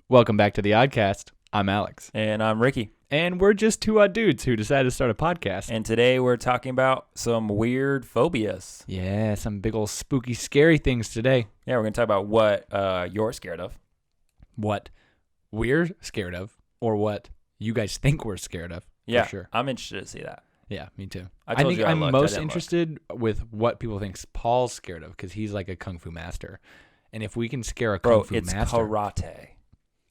Welcome back to the Oddcast. I'm Alex. And I'm Ricky. And we're just two odd dudes who decided to start a podcast. And today we're talking about some weird phobias. Yeah, some big old spooky, scary things today. Yeah, we're going to talk about what you're scared of. What we're scared of, or what you guys think we're scared of. Yeah, for sure. I'm interested to see that. Yeah, me too. I told think you I I'm looked, most I didn't interested with what people think Paul's scared of, because he's like a kung fu master. And if we can scare a kung fu it's master... karate.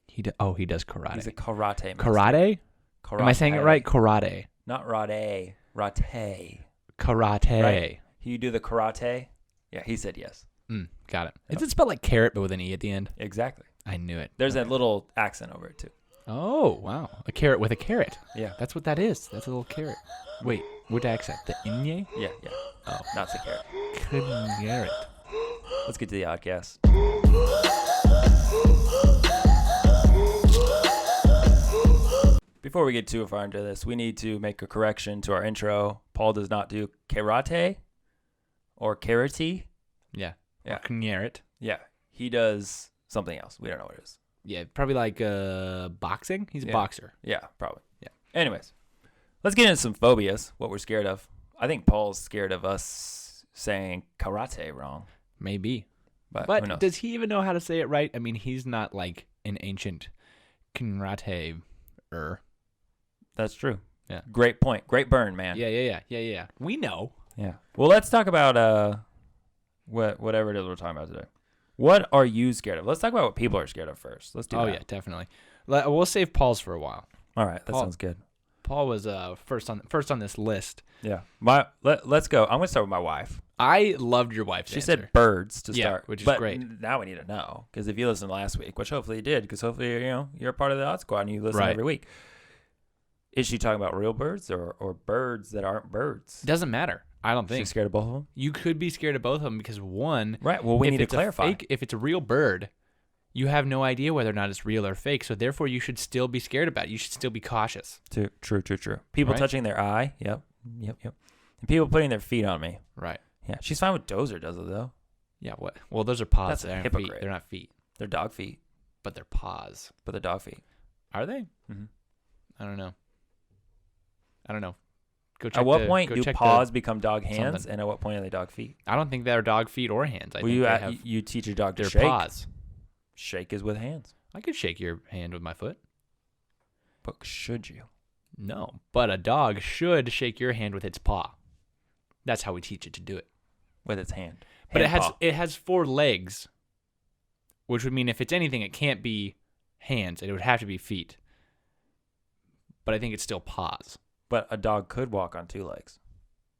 He does karate. He's a karate master. Karate? Am I saying it right? Karate. Not rade. Rate. Karate. Right? You do the karate? Yeah, he said yes. Got it. Yep. Is it spelled like carrot but with an E at the end? Exactly. I knew it. There's that little accent over it, too. Oh, wow. A carrot with a carrot. Yeah. That's what that is. That's a little carrot. Wait, what accent? The Inye? Yeah. Oh. Not the carrot. Carrot. Let's get to the Oddcast. Before we get too far into this, we need to make a correction to our intro. Paul does not do karate or karate. Yeah. Yeah. Carrot. Yeah. He does something else. We don't know what it is. Yeah, probably like boxing. He's a boxer. Yeah, probably. Yeah. Anyways, let's get into some phobias, what we're scared of. I think Paul's scared of us saying karate wrong. Maybe. But who knows? But does he even know how to say it right? I mean, he's not like an ancient karate-er. That's true. Yeah. Great point. Great burn, man. Yeah. We know. Yeah. Well, let's talk about whatever it is we're talking about today. What are you scared of? Let's talk about what people are scared of first. Let's do that. Oh, yeah, definitely. We'll save Paul's for a while. All right. That Paul, sounds good. Paul was first on this list. Yeah. Let's go. I'm going to start with my wife. I loved your wife's She answer. said birds to start. Which is but great. Now we need to know, because if you listened last week, which hopefully you did, because hopefully you're a part of the Odd Squad and you listen every week. Is she talking about real birds or birds that aren't birds? Doesn't matter. I don't think. She's scared of both of them? You could be scared of both of them because one... Right. Well, we need to clarify. If it's a real bird, you have no idea whether or not it's real or fake. So therefore, you should still be scared about it. You should still be cautious. True. People touching their eye. Yep. And people putting their feet on me. Right. Yeah. She's fine with Dozer, does it, though? Yeah. What? Well, those are paws. That's a hypocrite. Feet. They're not feet. They're dog feet. But they're paws. But they're dog feet. Are they? Mm-hmm. I don't know. Go check at what point do paws become dog hands, something. and at what point are they dog feet? I don't think they're dog feet or hands. I think you teach your dog to their shake. paws. Shake is with hands. I could shake your hand with my foot. But should you? No, but a dog should shake your hand with its paw. That's how we teach it to do it. With its hand. But it has 4 legs, which would mean if it's anything, it can't be hands. It would have to be feet. But I think it's still paws. But a dog could walk on 2 legs.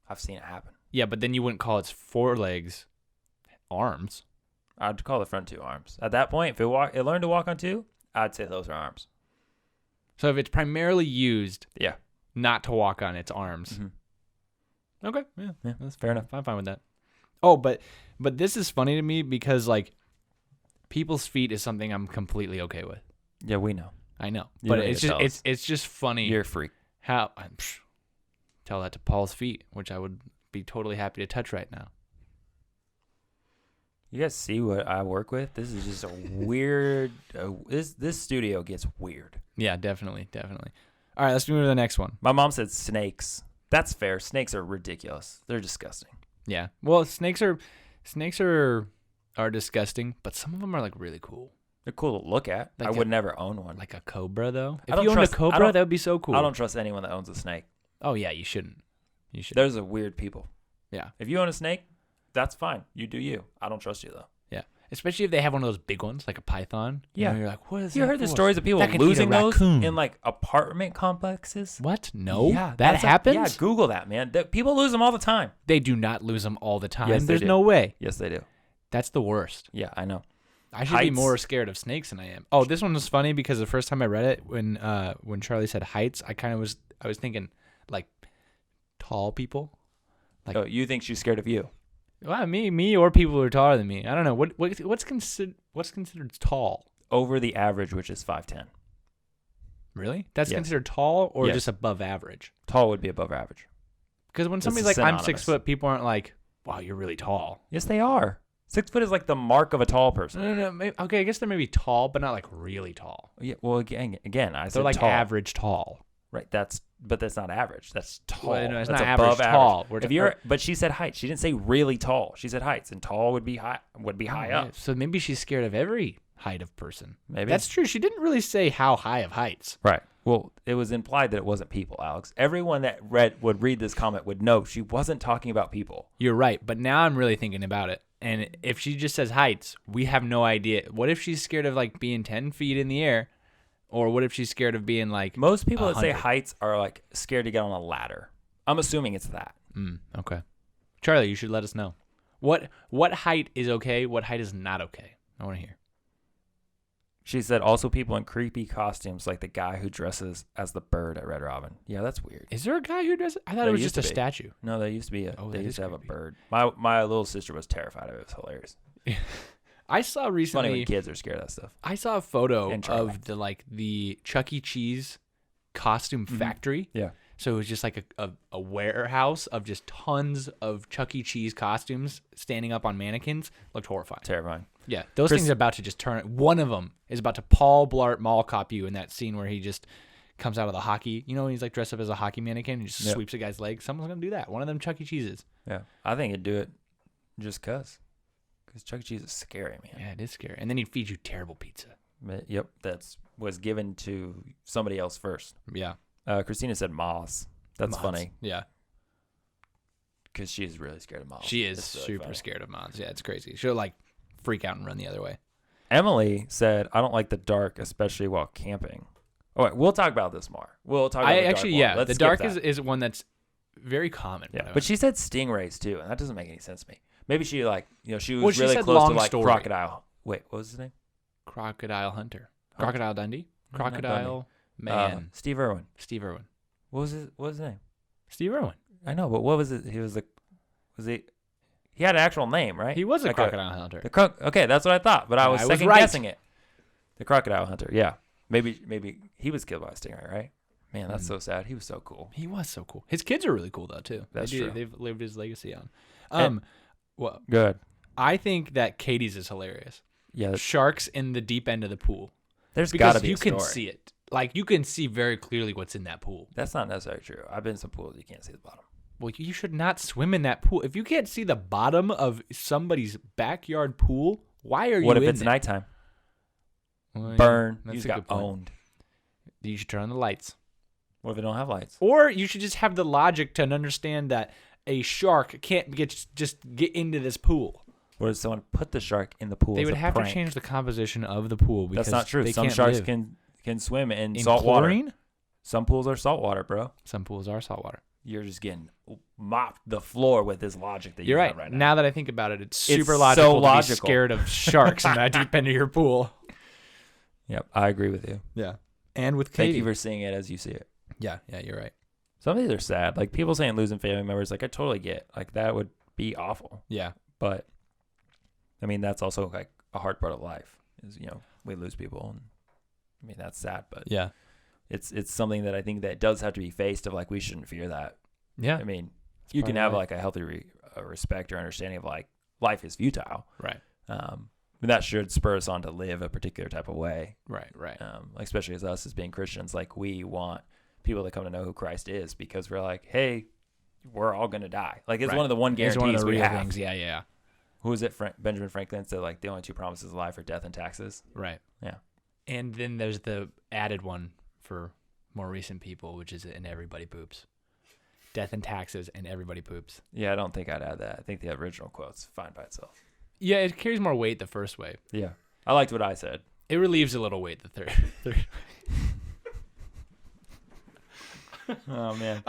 I've seen it happen. Yeah, but then you wouldn't call its 4 legs arms. I'd call the front 2 arms. At that point, if it learned to walk on 2, I'd say those are arms. So if it's primarily used Yeah. not to walk on its arms. Mm-hmm. Okay. Yeah, that's fair enough. I'm fine with that. Oh, but this is funny to me because, like, people's feet is something I'm completely okay with. Yeah, we know. I know. You but it's just funny. You're a freak. How tell that to Paul's feet, which I would be totally happy to touch right now. You guys see what I work with? This is just a weird. This studio gets weird. Yeah, definitely. All right, let's move to the next one. My mom said snakes. That's fair. Snakes are ridiculous. They're disgusting. Yeah. Well, snakes are disgusting, but some of them are like really cool. They're cool to look at. Like I would never own one. Like a cobra, though. If you owned a cobra, that would be so cool. I don't trust anyone that owns a snake. Oh yeah, you shouldn't. There's a weird people. Yeah. If you own a snake, that's fine. You do you. I don't trust you though. Yeah. Especially if they have one of those big ones, like a python. Yeah. You're like, what is that? You heard the stories of people losing those in like apartment complexes? What? No. Yeah, that happens? Yeah, Google that, man. People lose them all the time. They do not lose them all the time. Yes, There's no way. Yes, they do. That's the worst. Yeah, I know. I should be more scared of snakes than I am. Oh, this one was funny because the first time I read it, when Charlie said heights, I was thinking like tall people. Like, oh, you think she's scared of you? Well, me or people who are taller than me. I don't know what's considered tall. Over the average, which is 5'10". Really? That's Yes. considered tall or Yes. just above average? Tall would be above average. Because when This somebody's is like, I'm synonymous. 6 foot, people aren't like, wow, you're really tall. Yes, they are. 6 foot is like the mark of a tall person. No. Maybe, okay, I guess they're maybe tall, but not like really tall. Yeah. Well, again, I said They're like tall. average tall. Right. That's not average. That's tall. Well, no, it's that's not above average tall. But she said height. She didn't say really tall. She said heights, and tall would be high. Up. So maybe she's scared of every height of person. Maybe that's true. She didn't really say how high of heights. Right. Well, it was implied that it wasn't people, Alex. Everyone that would read this comment would know she wasn't talking about people. You're right, but now I'm really thinking about it. And if she just says heights, we have no idea. What if she's scared of like being 10 feet in the air? Or what if she's scared of being like most people that say 100? heights are like scared to get on a ladder. I'm assuming it's that. Okay. Charlie, you should let us know. What height is okay? What height is not okay? I want to hear. She said also people in creepy costumes like the guy who dresses as the bird at Red Robin. Yeah, that's weird. Is there a guy who does it? I thought it was just a statue. No, there used to be they used to have creepy. a bird. My little sister was terrified of it. It was hilarious. I saw recently. Funny when kids are scared of that stuff. I saw a photo of the Chuck E. Cheese costume factory. Yeah. So it was just like a warehouse of just tons of Chuck E. Cheese costumes standing up on mannequins. Looked horrifying. Terrifying. Yeah. Those things are about to just turn. One of them is about to Paul Blart Mall cop you in that scene where he just comes out of the hockey. You know, he's like dressed up as a hockey mannequin and just sweeps a guy's leg. Someone's going to do that. One of them Chuck E. Cheeses. Yeah. I think it'd do it just because. Because Chuck E. Cheese is scary, man. Yeah, it is scary. And then he'd feed you terrible pizza. Yep. Was given to somebody else first. Yeah. Christina said moths. That's Moths. funny. Yeah. Because she is really scared of moths. She is really super scared of moths. Yeah, it's crazy. She'll like freak out and run the other way. Emily said, I don't like the dark, especially while camping. All right, we'll talk about this more. We'll talk about the dark one. Let's the skip dark that. is one that's very common. Yeah, but she said stingrays too, and that doesn't make any sense to me. Maybe she she was Well, she really said close to long like story. crocodile. Wait, what was his name? Crocodile Hunter. Crocodile Dundee? Crocodile Man. Steve Irwin. Steve Irwin. What was his name? Steve Irwin. I know, but what was it? He had an actual name, right? He was a crocodile hunter. Okay, that's what I thought, but I was second guessing it. The crocodile hunter, yeah. Maybe he was killed by a stingray, right? Man, that's so sad. He was so cool. He was so cool. His kids are really cool though too. That's true. They've lived his legacy on. Well, good. I think that Katie's is hilarious. Yeah, Sharks in the deep end of the pool. There's got to be you a story. can see it. Like you can see very clearly what's in that pool. That's not necessarily true. I've been in some pools you can't see the bottom. Well, you should not swim in that pool. If you can't see the bottom of somebody's backyard pool, why are you in What if there? it's nighttime? Well, Burn. that's You a just got good point. owned. You should turn on the lights. What if it don't have lights? Or you should just have the logic to understand that a shark can't just get into this pool. What if someone put the shark in the pool? They as would a have prank? to change the composition of the pool because That's not true. they Some can't sharks live. can swim in In salt chlorine? water. Some pools are salt water, bro. Some pools are saltwater. You're just getting mopped the floor with this logic that You're you have right. right now. Now that I think about it, it's It's super so logical to be logical. scared of sharks in that deep end of your pool. Yep, I agree with you. Yeah. And with Katie. Thank you for seeing it as you see it. Yeah, you're right. Some of these are sad. Like people saying losing family members, like I totally get. Like that would be awful. Yeah. But I mean that's also like a hard part of life. Is we lose people and I mean that's sad, but Yeah. it's something that I think that does have to be faced of like we shouldn't fear that. Yeah. I mean, you can have like a healthy respect or understanding of like life is futile. Right. But that should spur us on to live a particular type of way. Right. Like especially as us as being Christians, like we want people to come to know who Christ is because we're like, hey, we're all gonna die. Like it's one of the guarantees one of the we real have. things. Yeah. Who is it? Benjamin Franklin said like the only two promises of life are death and taxes. Right. Yeah. And then there's the added one for more recent people, which is and everybody poops. Death and taxes and everybody poops. Yeah, I don't think I'd add that. I think the original quote's fine by itself. Yeah, it carries more weight the first way. Yeah. I liked what I said. It relieves a little weight the third. Oh man,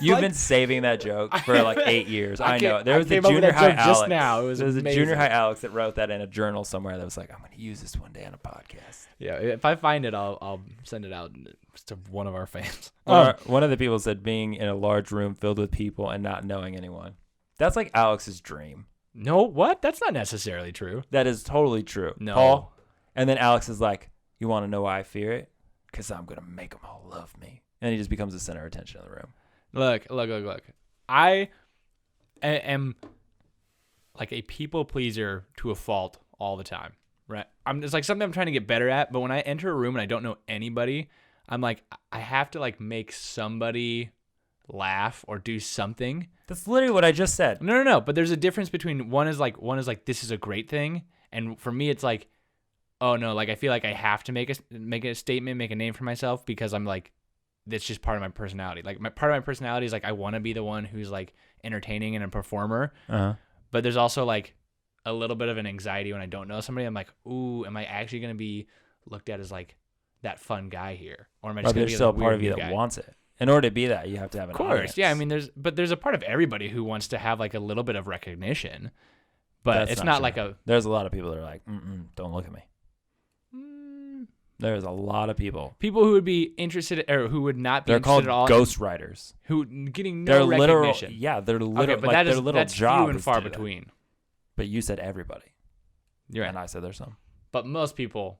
you've been saving that joke for like 8 years. I know. There was a junior high Alex. Just now. It was There was amazing. a junior high Alex that wrote that in a journal somewhere that was like, I'm going to use this one day on a podcast. Yeah, if I find it, I'll send it out to one of our fans. One of the people said being in a large room filled with people and not knowing anyone. That's like Alex's dream. No, what? That's not necessarily true. That is totally true. No. Paul. And then Alex is like, you want to know why I fear it? Because I'm going to make them all love me. And he just becomes the center of attention in the room. Look. I am like a people pleaser to a fault all the time, right? It's like something I'm trying to get better at, but when I enter a room and I don't know anybody, I'm like, I have to like make somebody laugh or do something. That's literally what I just said. No. But there's a difference between one is like this is a great thing, and for me it's like, oh no, like I feel like I have to make a statement, make a name for myself because I'm like, that's just part of my personality. Like part of my personality is like I want to be the one who's like entertaining and a performer. But there's also like a little bit of an anxiety when I don't know somebody. I'm like, ooh, am I actually gonna be looked at as like that fun guy here, or am I just gonna be still like, a part of you that guy? wants it? In order to be that, you have to have an audience. Yeah. I mean, there's a part of everybody who wants to have like a little bit of recognition, but That's it's not not true. like a. There's a lot of people that are like, don't look at me. There's a lot of people who would be interested or who would not be they're interested called at all. ghostwriters. Who getting They're no recognition. They're literal. Okay, but like, their little that's job few and is far to do that. between. But you said everybody. You're right. And I said there's some. But most people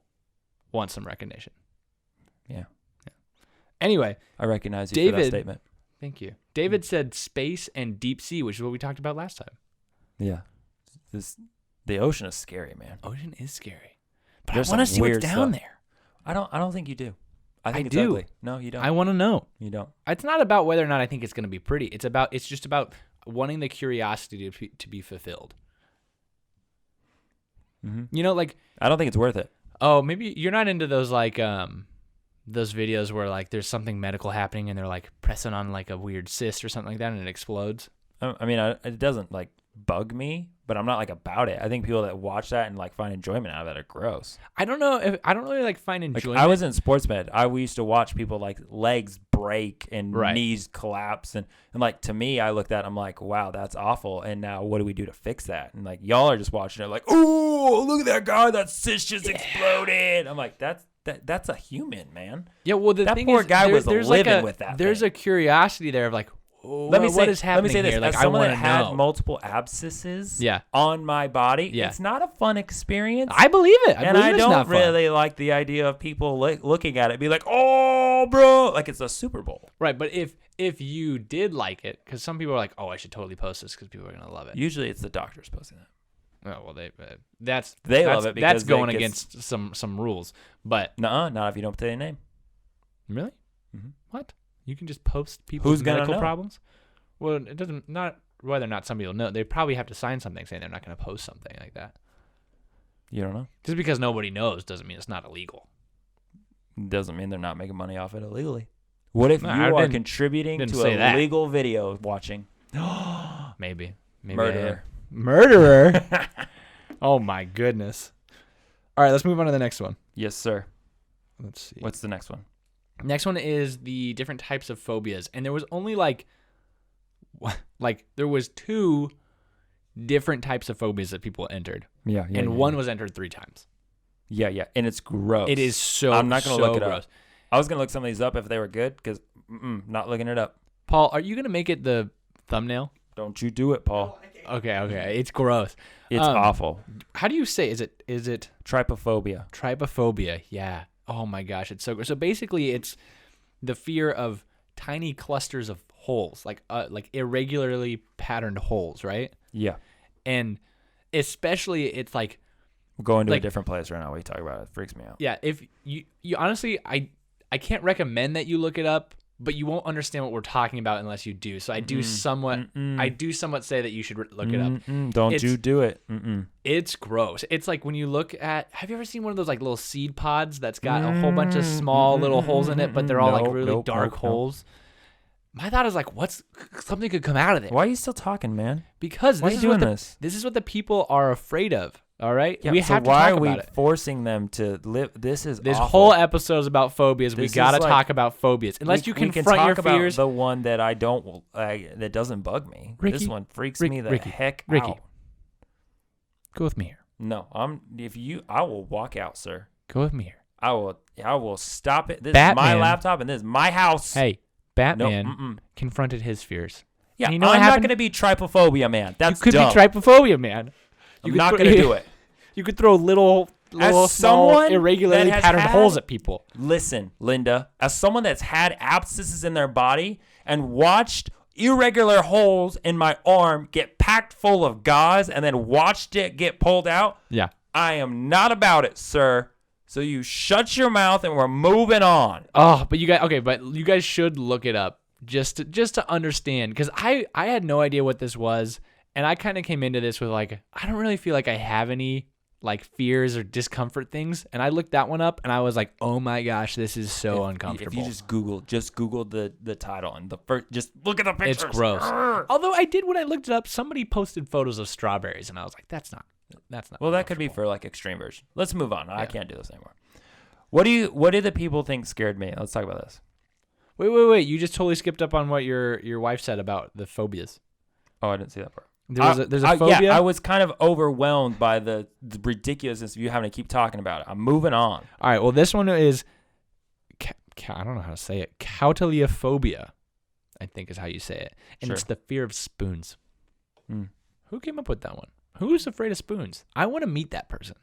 want some recognition. Yeah. Anyway, I recognize you for that statement. Thank you. David said space and deep sea, which is what we talked about last time. Yeah. The ocean is scary, man. Ocean is scary. But There's I want to some see what's weird down stuff. there. I don't think you do. I think it's do. ugly. No, you don't. I want to know. You don't. It's not about whether or not I think it's going to be pretty. It's just about wanting the curiosity to be fulfilled. Mm-hmm. You know, like I don't think it's worth it. Oh, maybe you're not into those like those videos where like there's something medical happening and they're like pressing on like a weird cyst or something like that and it explodes. I mean, it doesn't like bug me, but I'm not like about it. I think people that watch that and like find enjoyment out of it are gross. I don't really like find enjoyment. Like, I was in sports med. We used to watch people like legs break and knees collapse and like to me, I looked at it, I'm like, wow, that's awful. And now what do we do to fix that? And like y'all are just watching it like, oh, look at that guy, that cyst just exploded. I'm like, that's a human, man. Yeah, well the that thing poor is, guy was there's living like with that. There's a curiosity there of like, what is happening here? This. Like, As someone I that want to had know. multiple abscesses Yeah. on my body, Yeah. it's not a fun experience. I believe it. I it's don't not fun. really like the idea of people looking at it and be like, oh, bro, like it's a Super Bowl. Right, but if you did like it, because some people are like, oh, I should totally post this because people are going to love it. Usually it's the doctors posting that. Oh, well, they love it because that's going against some rules. But nuh-uh, not if you don't put their name. Really? Mm-hmm. What? You can just post people's Who's gonna medical know? problems? Well, it doesn't not whether or not somebody will know. They probably have to sign something saying they're not going to post something like that. You don't know? Just because nobody knows doesn't mean it's not illegal. Doesn't mean they're not making money off it illegally. What if you I are didn't contributing to say a that. legal video watching? Maybe Murderer. Murderer. Oh my goodness. All right, let's move on to the next one. Yes, sir. Let's see. What's the next one? Next one is the different types of phobias, and there was only like there was 2 different types of phobias that people entered. Yeah. And one was entered 3 times. Yeah, and it's gross. It is so. I'm not gonna look it gross. up. I was gonna look some of these up if they were good, because not looking it up. Paul, are you gonna make it the thumbnail? Don't you do it, Paul? Okay. It's gross. It's awful. How do you say? Is it Trypophobia? Trypophobia? Yeah. Oh my gosh, it's so gross. So basically, it's the fear of tiny clusters of holes, like irregularly patterned holes, right? Yeah. And especially, it's like We're going to a different place right now. What you talk about? It freaks me out. yeah. If you honestly, I can't recommend that you look it up, but you won't understand what we're talking about unless you do. So I do somewhat say that you should look it up. Don't you do it. It's gross. It's like when you look at, have you ever seen one of those like little seed pods that's got a whole bunch of small little holes in it, but they're all like really dark holes? My thought is like, something could come out of it. Why are you still talking, man? Because Why are you doing this? This is what the people are afraid of. All right, Yeah, we so have to why talk are we about it. forcing them to live? This This awful. whole episode is about phobias. We This got to is like- talk about phobias. Unless you we can confront your talk about fears. the one that I don't, that doesn't bug me. Ricky, this one freaks me the heck Ricky. out. Go with me here. No, I will walk out, sir. Go with me here. I will stop it. This is Batman. my laptop and this is my house. Hey, Batman No, confronted his fears. yeah, And you know what I'm not happened? going to be trypophobia, man. That's You could dumb. be trypophobia, man. I'm not going to do it. You could throw little small, someone irregularly that has patterned had- holes at people. Listen, Linda, as someone that's had abscesses in their body and watched irregular holes in my arm get packed full of gauze and then watched it get pulled out, Yeah. I am not about it, sir. So you shut your mouth and we're moving on. Oh, but you guys should look it up just to understand, because I had no idea what this was, and I kind of came into this with like, I don't really feel like I have any like fears or discomfort things, and I looked that one up and I was like, oh my gosh, this is so uncomfortable. If you just Google the title and the first, just look at the pictures. It's gross. Although when I looked it up, somebody posted photos of strawberries and I was like, that's not. Well, that could be for like extreme version. Let's move on. I can't do this anymore. What do the people think scared me? Let's talk about this. Wait. You just totally skipped up on what your wife said about the phobias. Oh, I didn't see that part. There's a phobia? Yeah, I was kind of overwhelmed by the ridiculousness of you having to keep talking about it. I'm moving on. All right. Well, this one is, I don't know how to say it. Coutilliophobia, I think is how you say it. And It's the fear of spoons. Who came up with that one? Who's afraid of spoons? I want to meet that person.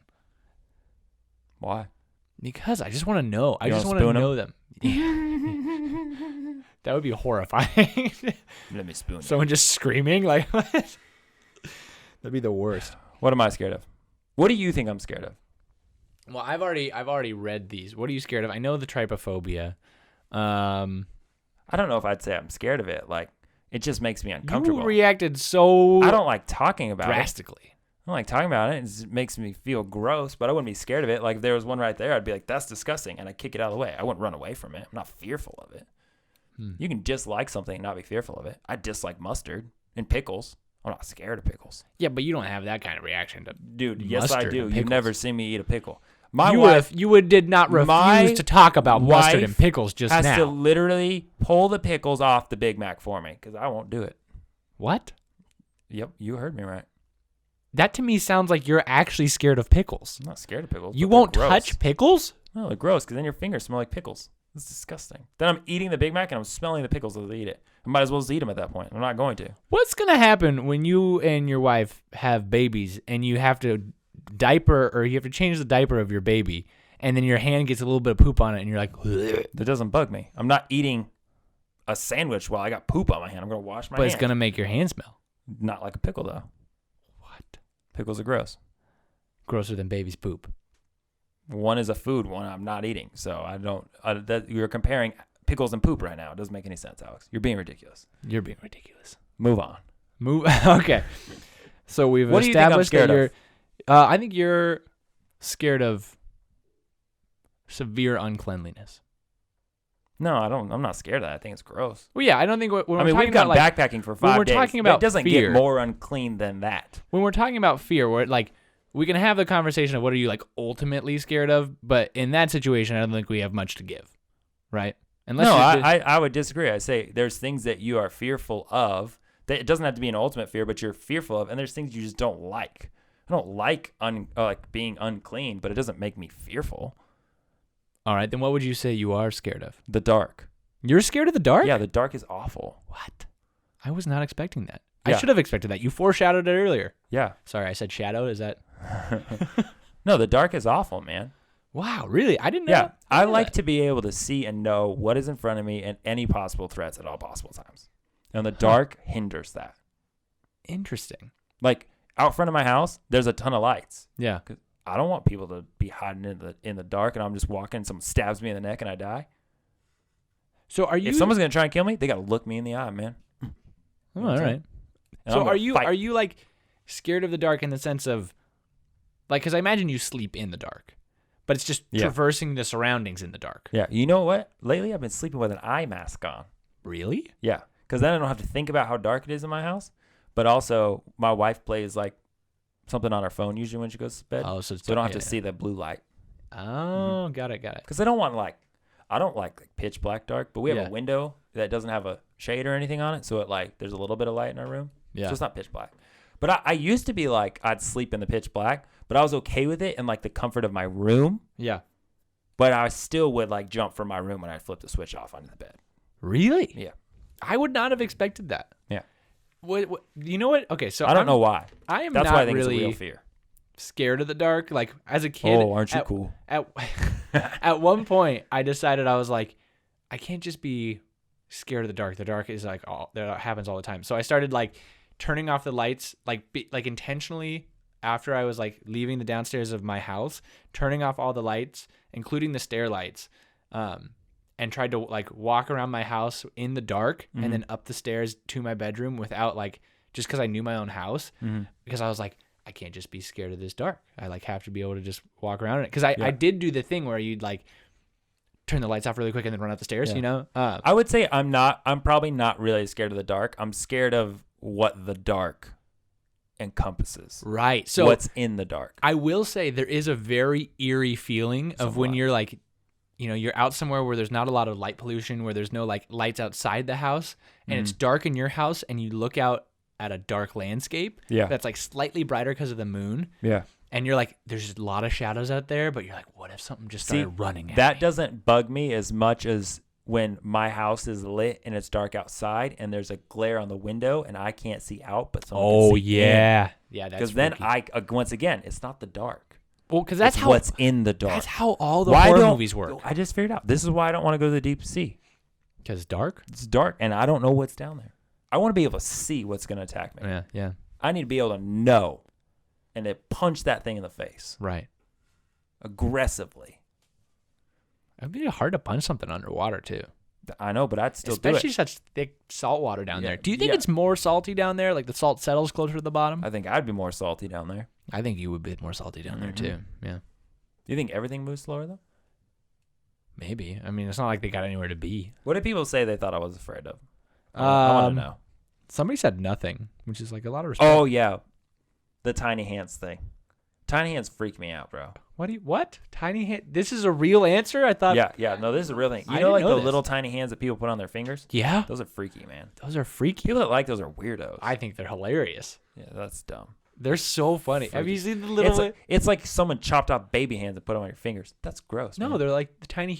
Why? Because I just want to know. I just want to know them. That would be horrifying. Let me spoon someone just screaming like what? That'd be the worst. What am I scared of? What do you think I'm scared of? Well, I've already read these. What are you scared of? I know the trypophobia. I don't know if I'd say I'm scared of it. Like, it just makes me uncomfortable. You reacted so I don't like talking about drastically. it. I don't like talking about it. It makes me feel gross, but I wouldn't be scared of it. Like, if there was one right there, I'd be like, that's disgusting, and I'd kick it out of the way. I wouldn't run away from it. I'm not fearful of it. You can dislike something and not be fearful of it. I dislike mustard and pickles. I'm not scared of pickles. Yeah, but you don't have that kind of reaction to Dude, yes, I do. You've never seen me eat a pickle. You did not refuse to talk about mustard and pickles just now. Has to literally pull the pickles off the Big Mac for me because I won't do it. What? Yep, you heard me right. That to me sounds like you're actually scared of pickles. I'm not scared of pickles. You won't touch pickles? No, they're gross because then your fingers smell like pickles. It's disgusting. Then I'm eating the Big Mac and I'm smelling the pickles as I eat it. I might as well just eat them at that point. I'm not going to. What's going to happen when you and your wife have babies and you have to change the diaper of your baby and then your hand gets a little bit of poop on it and you're like, ugh. That doesn't bug me. I'm not eating a sandwich while I got poop on my hand. I'm going to wash my hand. But it's going to make your hand smell. Not like a pickle, though. What? Pickles are gross. Grosser than baby's poop. One is a food, one I'm not eating. So you're comparing pickles and poop right now. It doesn't make any sense, Alex. You're being ridiculous. You're being ridiculous. Move on. Okay. So we've established that you're. I think you're scared of severe uncleanliness. No, I don't. I'm not scared of that. I think it's gross. Well, yeah, I don't think. We've gone backpacking for 5 days. Talking about it doesn't fear, get more unclean than that. When we're talking about fear, we can have the conversation of what are you like ultimately scared of, but in that situation, I don't think we have much to give, right? I would disagree. I say there's things that you are fearful of. That it doesn't have to be an ultimate fear, but you're fearful of, and there's things you just don't like. I don't like being unclean, but it doesn't make me fearful. All right, then what would you say you are scared of? The dark. You're scared of the dark? Yeah, the dark is awful. What? I was not expecting that. Yeah. I should have expected that. You foreshadowed it earlier. Yeah. Sorry, I said shadow. Is that? No, the dark is awful, man. Wow, really? I didn't know. Yeah, I like to be able to see and know what is in front of me and any possible threats at all possible times. And the dark hinders that. Interesting. Like out front of my house, there's a ton of lights. Yeah. I don't want people to be hiding in the dark and I'm just walking and someone stabs me in the neck and I die. So if someone's going to try and kill me, they got to look me in the eye, man. Oh, all right. So are you like scared of the dark in the sense of like, because I imagine you sleep in the dark, but it's just traversing the surroundings in the dark. Yeah. You know what? Lately I've been sleeping with an eye mask on. Really? Yeah. Because then I don't have to think about how dark it is in my house. But also my wife plays like something on her phone usually when she goes to bed. Oh, so I don't have to see the blue light. Oh, got it. Because I don't like pitch black dark, but we have a window that doesn't have a shade or anything on it. So there's a little bit of light in our room. Yeah. So it's not pitch black. But I used to be like, I'd sleep in the pitch black, but I was okay with it in like the comfort of my room. Yeah. But I still would like jump from my room when I'd flip the switch off onto the bed. Really? Yeah. I would not have expected that. Yeah. What you know what? Okay, so I don't know why. That's not why I think really it's a real fear. Scared of the dark. Like as a kid. Oh, aren't you cool? At one point, I decided I was like, I can't just be scared of the dark. The dark is like that happens all the time. So I started like turning off the lights, like intentionally after I was like leaving the downstairs of my house, turning off all the lights, including the stair lights, and tried to like walk around my house in the dark and then up the stairs to my bedroom without like, just because I knew my own house, because I was like, I can't just be scared of this dark. I like have to be able to just walk around in it. Because I did do the thing where you'd like turn the lights off really quick and then run up the stairs, you know? I would say I'm probably not really scared of the dark. I'm scared of what the dark encompasses. Right. So what's in the dark. I will say there is a very eerie feeling of when you're like, you know, you're out somewhere where there's not a lot of light pollution, where there's no like lights outside the house, and it's dark in your house, and you look out at a dark landscape that's like slightly brighter because of the moon. Yeah. And you're like, there's a lot of shadows out there, but you're like, what if something just started running at that me? doesn't bug me as much as when my house is lit and it's dark outside and there's a glare on the window and I can't see out, but someone can see in. Yeah, that's because then once again, it's not the dark. Well, because that's how what's in the dark. That's how all the horror movies work. I just figured out. This is why I don't want to go to the deep sea. Because it's dark? It's dark, and I don't know what's down there. I want to be able to see what's going to attack me. Yeah. I need to be able to know and to punch that thing in the face. Right. Aggressively. It'd be hard to punch something underwater, too. I know, but I'd still do it. Especially such thick salt water down there. Do you think it's more salty down there? Like the salt settles closer to the bottom? I think I'd be more salty down there. I think you would be more salty down there, too. Yeah. Do you think everything moves slower, though? Maybe. I mean, it's not like they got anywhere to be. What did people say they thought I was afraid of? I want to know. Somebody said nothing, which is like a lot of respect. Oh, yeah. The tiny hands thing. Tiny hands freak me out, bro. What? Tiny hand? This is a real answer? I thought. Yeah. No, this is a real thing. You I know, didn't like know the this. little tiny hands that people put on their fingers? Yeah. Those are freaky, man. Those are freaky. People that like those are weirdos. I think they're hilarious. Yeah, that's dumb. They're so funny. Freaky. Have you seen the little? It's like someone chopped off baby hands and put them on your fingers. That's gross. No, man. they're like the tiny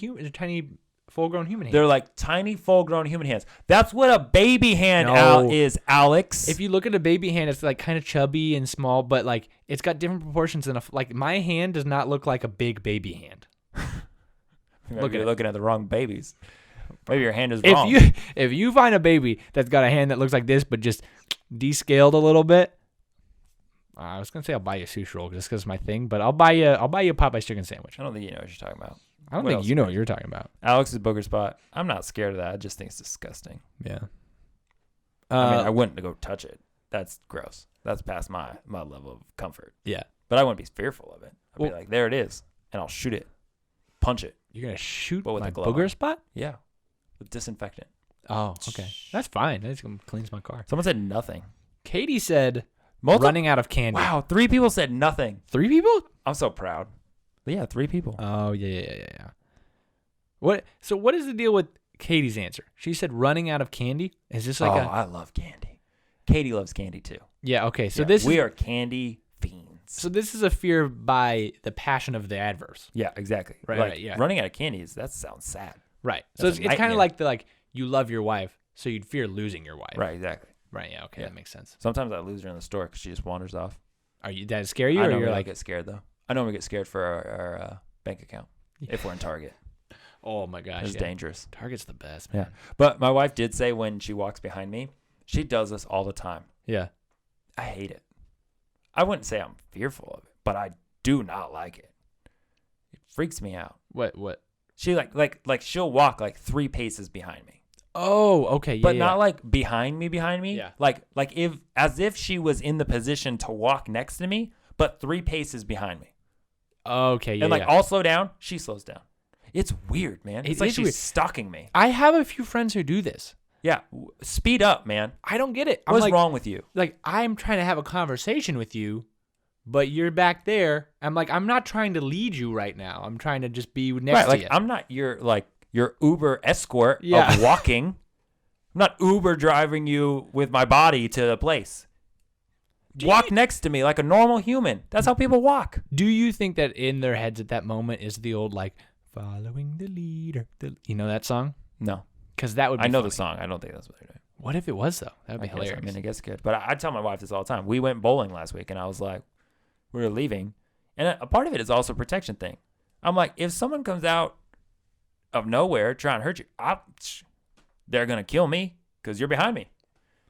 full-grown human hands. They're like tiny, full-grown human hands. That's what a baby hand is, Alex. If you look at a baby hand, it's like kind of chubby and small, but like it's got different proportions than like my hand does not look like a big baby hand. You're looking at the wrong babies. Maybe your hand is wrong. If you find a baby that's got a hand that looks like this but just descaled a little bit, I was gonna say I'll buy you a sushi roll just because it's my thing, but I'll buy you a Popeye's chicken sandwich. I don't think you know what you're talking about. I don't think you know what you're talking about. Alex's booger spot. I'm not scared of that. I just think it's disgusting. Yeah. I mean, I wouldn't go touch it. That's gross. That's past my level of comfort. Yeah. But I wouldn't be fearful of it. I'd be like, there it is, and I'll shoot it, punch it. You're gonna shoot with my a glove booger on. spot? Yeah, with disinfectant. Oh, okay. That's fine. That just cleans my car. Someone said nothing. Katie said running out of candy. Wow, 3 people said nothing. 3 people? I'm so proud. But yeah, 3 people. Oh, yeah. So what is the deal with Katie's answer? She said running out of candy? Is this like I love candy. Katie loves candy too. Yeah, okay. So we are candy fiends. So this is a fear by the passion of the adverse. Yeah, exactly. Right, yeah. Running out of candy that sounds sad. Right. That's so it's kind of like you love your wife, so you'd fear losing your wife. Right, exactly. Right, yeah, okay, that makes sense. Sometimes I lose her in the store because she just wanders off. That scare you? I or normally you're like get scared though. I normally get scared for our bank account if we're in Target. Oh my gosh, it's dangerous. Target's the best, man. Yeah, but my wife did say when she walks behind me, she does this all the time. Yeah, I hate it. I wouldn't say I'm fearful of it, but I do not like it. It freaks me out. What? She like she'll walk like 3 paces behind me. Oh, okay, yeah. But not like behind me. Yeah. Like as if she was in the position to walk next to me, but 3 paces behind me. Okay, yeah. And I'll slow down, she slows down. It's weird, man. It's like she's weird. stalking me. I have a few friends who do this. Yeah, speed up, man. I don't get it. What's wrong with you? Like, I'm trying to have a conversation with you, but you're back there. I'm like, I'm not trying to lead you right now. I'm trying to just be next to you. I'm not your Uber escort of walking. I'm not Uber driving you with my body to a place. Walk next to me like a normal human. That's how people walk. Do you think that in their heads at that moment is the old, like, following the leader? You know that song? No. Because that would be I know funny. the song. I don't think that's what they're doing. What if it was, though? That would be hilarious. I mean, I guess it could. But I tell my wife this all the time. We went bowling last week, and I was like, we were leaving. And a part of it is also a protection thing. I'm like, if someone comes out of nowhere trying to hurt you, they're gonna kill me because you're behind me,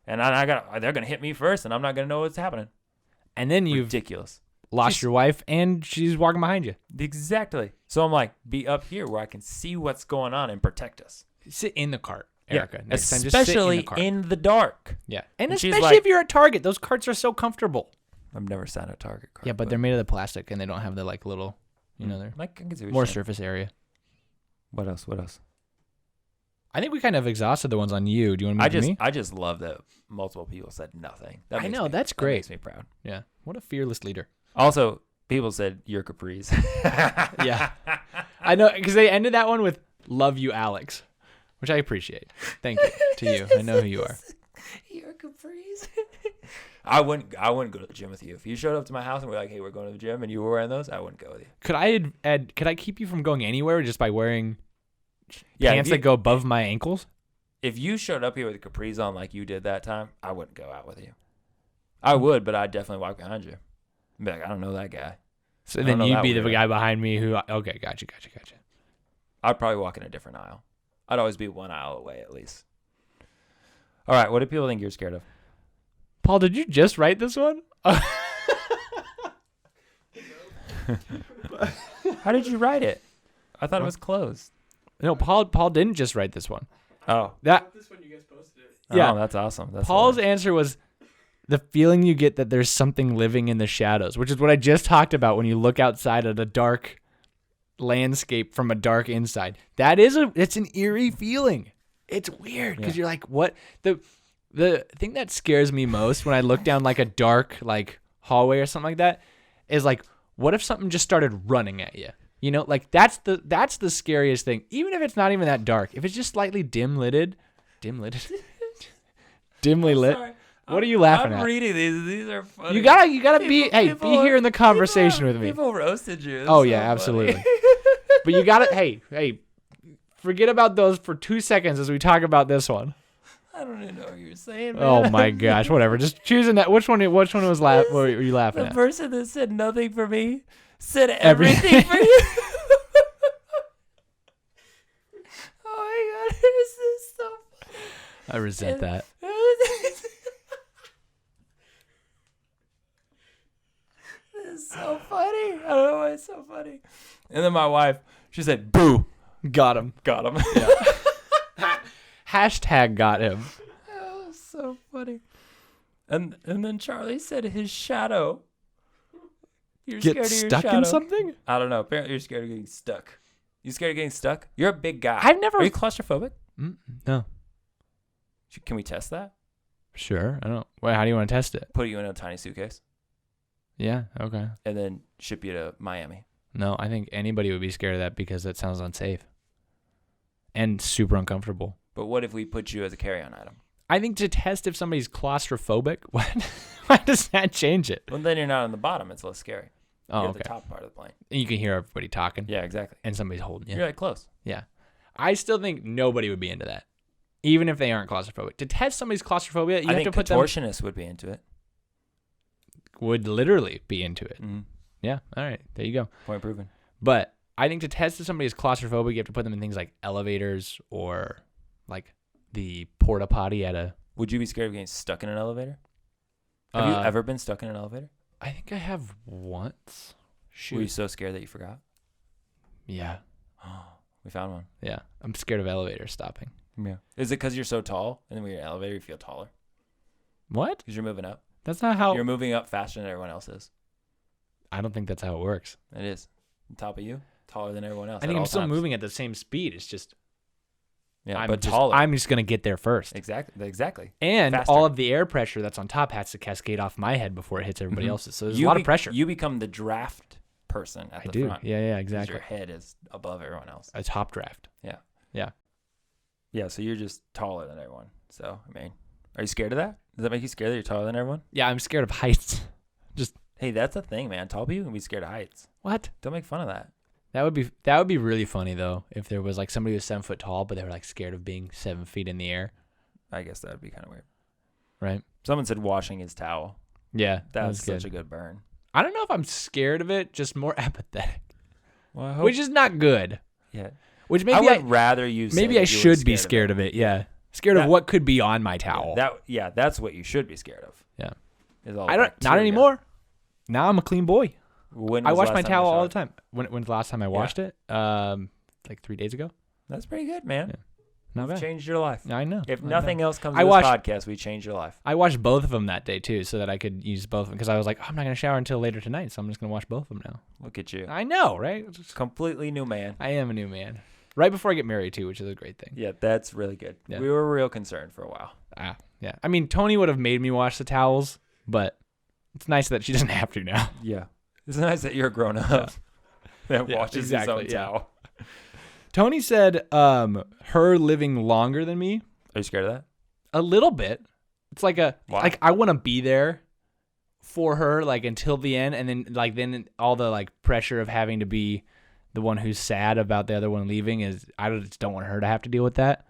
and they're gonna hit me first, and I'm not gonna know what's happening. And then you've ridiculous. Lost your wife, and she's walking behind you. Exactly. So I'm like, be up here where I can see what's going on and protect us. Sit in the cart, Erica. Yeah. Next time, Especially just sit in the dark. Yeah, and she's especially like, if you're at Target, those carts are so comfortable. I've never sat in a Target cart. Yeah, but they're made of the plastic, and they don't have the like little, they're more surface area. What else? I think we kind of exhausted the ones on you. Do you want to move to me? I just love that multiple people said nothing. That's great. That makes me proud. Yeah, what a fearless leader. Also, people said you're Capri's. Yeah, I know, because they ended that one with "Love you, Alex," which I appreciate. Thank you to you. I know who you are. You're Capri's. I wouldn't go to the gym with you. If you showed up to my house and we're like, "Hey, we're going to the gym," and you were wearing those, I wouldn't go with you. Could I keep you from going anywhere just by wearing pants that go above my ankles? If you showed up here with the Capris on like you did that time, I wouldn't go out with you. I would, but I'd definitely walk behind you. I'd be like, I don't know that guy. So then you'd be the guy behind me who, okay, gotcha. I'd probably walk in a different aisle. I'd always be one aisle away at least. All right, what do people think you're scared of? Paul, did you just write this one? How did you write it? I thought it was closed. No, Paul didn't just write this one. Oh. This one you guys posted it. Yeah. Oh, that's awesome. Paul's answer was the feeling you get that there's something living in the shadows, which is what I just talked about when you look outside at a dark landscape from a dark inside. It's an eerie feeling. It's weird because you're like, what? The thing that scares me most when I look down like a dark like hallway or something like that is like, what if something just started running at you? Like that's the scariest thing. Even if it's not even that dark, if it's just slightly dimly lit. Sorry. What are you laughing at? I'm reading these. These are funny. You gotta be here in the conversation with me. People roasted you. Oh yeah, absolutely. But you gotta, hey, forget about those for 2 seconds as we talk about this one. I don't even know what you're saying, man. Oh my gosh, whatever. Just choosing that. Which one was what were you laughing at? The person that said nothing for me said everything for you. Oh my god, this is so funny. I resent that. This is so funny. I don't know why it's so funny. And then my wife, she said, "Boo, got him." Yeah. Hashtag got him. Oh, so funny. And then Charlie said his shadow. You're Get scared of your stuck shadow. in something? I don't know. Apparently you're scared of getting stuck. You scared of getting stuck? You're a big guy. I've never. Are you claustrophobic? No. Can we test that? Sure. I don't. Wait, how do you want to test it? Put you in a tiny suitcase. Yeah. Okay. And then ship you to Miami. No, I think anybody would be scared of that because that sounds unsafe and super uncomfortable. But what if we put you as a carry-on item? I think to test if somebody's claustrophobic, why does that change it? Well, then you're not on the bottom. It's less scary. Oh, you're okay. at the top part of the plane. And you can hear everybody talking. Yeah, exactly. And somebody's holding you. You're like close. Yeah. I still think nobody would be into that, even if they aren't claustrophobic. To test somebody's claustrophobia, you have to put them. I think contortionists would be into it. Would literally be into it. Mm-hmm. Yeah. All right. There you go. Point proven. But I think to test if somebody's claustrophobic, you have to put them in things like elevators or like the porta potty at a. Would you be scared of getting stuck in an elevator? Have you ever been stuck in an elevator? I think I have once. Were you so scared that you forgot? Yeah. We found one. Yeah. I'm scared of elevators stopping. Yeah. Is it because you're so tall and then when you're in an elevator you feel taller? What? Because you're moving up. That's not how. You're moving up faster than everyone else is. I don't think that's how it works. It is. On top of you, taller than everyone else. I think I'm still moving at the same speed. It's just. Yeah, but taller. I'm just going to get there first. Exactly. And faster. all of the air pressure that's on top has to cascade off my head before it hits everybody else's. So there's a lot of pressure. You become the draft person at the front. Yeah, exactly. Your head is above everyone else. A top draft. Yeah, so you're just taller than everyone. So, I mean, are you scared of that? Does that make you scared that you're taller than everyone? Yeah, I'm scared of heights. Hey, that's the thing, man. Tall people can be scared of heights. What? Don't make fun of that. That would be really funny though if there was like somebody who was 7 foot tall, but they were like scared of being 7 feet in the air. I guess that would be kind of weird. Right. Someone said washing his towel. Yeah, That's such a good burn. I don't know if I'm scared of it, just more apathetic. Well, I hope. Which is not good. Yeah. Which maybe I would rather you. Maybe I should be scared of it. Yeah. Scared of what could be on my towel. That's what you should be scared of. Yeah. Is all I don't. Not anymore. Now I'm a clean boy. When I was wash the my last time towel you all showered? the time. When's the last time I washed it? Like 3 days ago. That's pretty good, man. Yeah. Not bad. Changed your life. I know. If Not nothing bad. else comes I to this watched- podcast, we changed your life. I washed both of them that day too, so that I could use both of them because I was like, I'm not gonna shower until later tonight, so I'm just gonna wash both of them now. Look at you. I know, right? Completely new man. I am a new man. Right before I get married too, which is a great thing. Yeah, that's really good. Yeah. We were real concerned for a while. Yeah. I mean, Tony would have made me wash the towels, but it's nice that she doesn't have to now. Yeah. It's nice that you're grown up that Yeah, washes exactly, his own yeah. towel. Tony said her living longer than me, Are you scared of that? a little bit. It's like Why? I want to be there for her like until the end, and then all the like pressure of having to be the one who's sad about the other one leaving is I just don't want her to have to deal with that.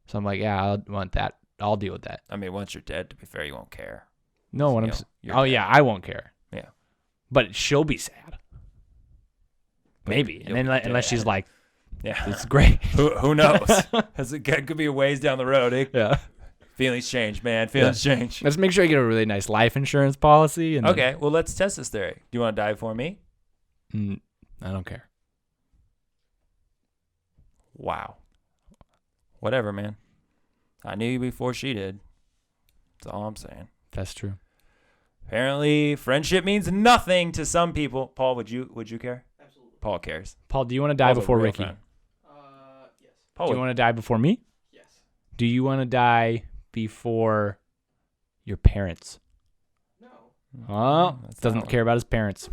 So I'm like, yeah, I'll want that. I'll deal with that. I mean, once you're dead, to be fair, you won't care. No, what You I'm know, you're oh dead. yeah, I won't care. Yeah. But she'll be sad. But Maybe. you'll And then be unless she's dead. like, Yeah. it's great. Who knows? It could be a ways down the road. Yeah. Feelings change, man. Feelings change. Let's make sure I get a really nice life insurance policy. And Okay, well, let's test this theory. Do you want to die before me? I don't care. Wow. Whatever, man. I knew you before she did. That's all I'm saying. That's true. Apparently, friendship means nothing to some people. Paul, would you care? Absolutely. Paul cares. Paul, do you want to die Paul's a before real Ricky? friend. Yes. Paul, Do you want to die before me? Yes. Do you want to die before your parents? No. Oh, That's doesn't not- care about his parents.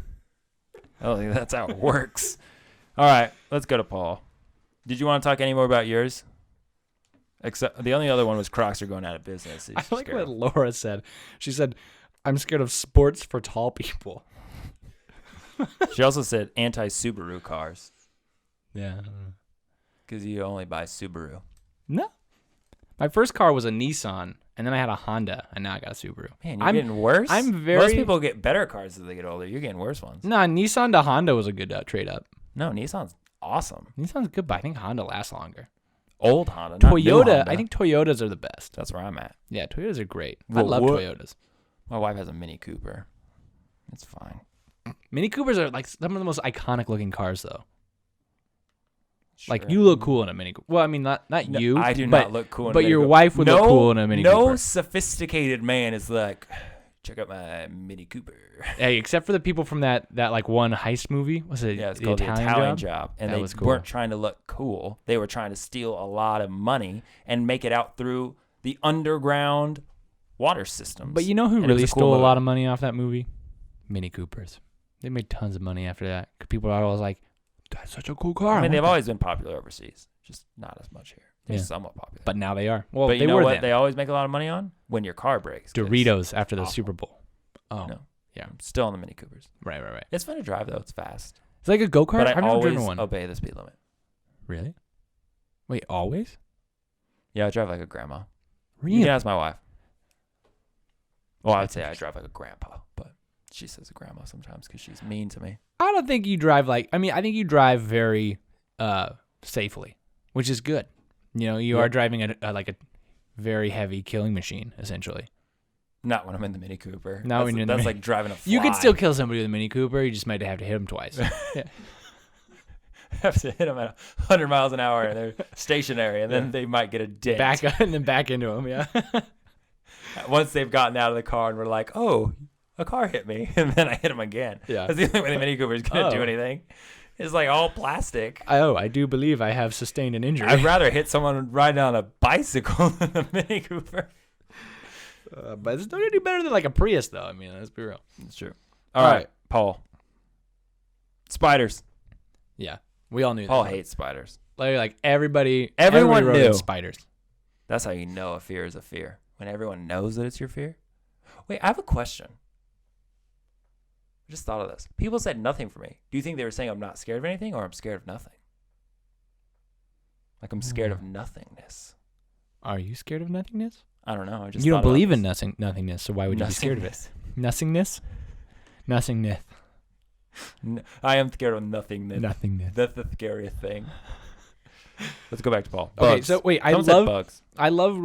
Oh, that's how it works. All right, let's go to Paul. Did you want to talk any more about yours? Except the only other one was Crocs are going out of business. I like what Laura said. She said, I'm scared of sports for tall people. She also said anti-Subaru cars Yeah. because you only buy Subaru. No. My first car was a Nissan, and then I had a Honda, and now I got a Subaru. Man, you're getting worse? I'm very... Most people get better cars as they get older. You're getting worse ones. No, Nissan to Honda was a good trade up. No, Nissan's awesome. Nissan's good, but I think Honda lasts longer. Old Honda, not new Toyota, Honda. I think Toyotas are the best. That's where I'm at. Yeah, Toyotas are great. I Well, love what- Toyotas. My wife has a Mini Cooper. It's fine. Mini Coopers are like some of the most iconic looking cars, though. Like Sure. you look cool in a Mini Cooper. Well, I mean, not No, you. I do but, not look cool in a but Mini your Cooper. wife would look cool in a Mini No Cooper. sophisticated man is like, check out my Mini Cooper. Hey, except for the people from that like one heist movie. Was it Yeah, it's the called Italian the Italian Job? Job. And That they was cool. weren't trying to look cool. They were trying to steal a lot of money and make it out through the underground water systems. But you know who And it really was a cool stole a movie. lot of money off that movie? Mini Coopers. They made tons of money after that. 'Cause people are always like, "That's such a cool car." I mean, they've want always been popular overseas, just not as much here. They're Yeah. somewhat popular. that." But now they are. Well, But they you know were what then. they always make a lot of money on? When your car breaks. 'cause Doritos after the awful. Super Bowl. Oh, No. yeah. I'm still on the Mini Coopers. Right. It's fun to drive, though. It's fast. It's like a go kart. But I I've never always driven one. obey the speed limit. Really? Wait, always? Yeah, I drive like a grandma. Really? You can ask my wife. Well, I would say I drive like a grandpa, but she says a grandma sometimes because she's mean to me. I don't think you drive I think you drive very safely, which is good. You know, you Yeah. are driving a very heavy killing machine, essentially. Not when I'm in the Mini Cooper. Not when you're in the that's Mini- like driving a fly. You can still kill somebody with a Mini Cooper. You just might have to hit them twice. Yeah. have to hit them at 100 miles an hour and they're stationary, and then they might get a dent. Back up and then back into them. Yeah. Once they've gotten out of the car and we're like, oh, a car hit me, and then I hit them again. Yeah. That's the only way the Mini Cooper is going to do Oh. anything. It's like all plastic. I do believe I have sustained an injury. I'd rather hit someone riding on a bicycle than a Mini Cooper. But it's not any better than like a Prius, though. I mean, let's be real. That's true. All right, Paul. Spiders. Yeah, we all knew. Paul that. hates spiders. Like everybody. Everyone everybody wrote in knew. spiders. That's how you know a fear is a fear. When everyone knows that it's your fear. Wait, I have a question. I just thought of this. People said nothing for me. Do you think they were saying I'm not scared of anything, or I'm scared of nothing? Like I'm scared of nothingness. Are you scared of nothingness? I don't know. I just You don't thought about believe in this. nothingness, so why would you be scared of it? Nothingness. Nothingness. I am scared of nothingness. Nothingness. That's the scariest thing. Let's go back to Paul. Okay, Bugs. so wait, Someone said bugs. I love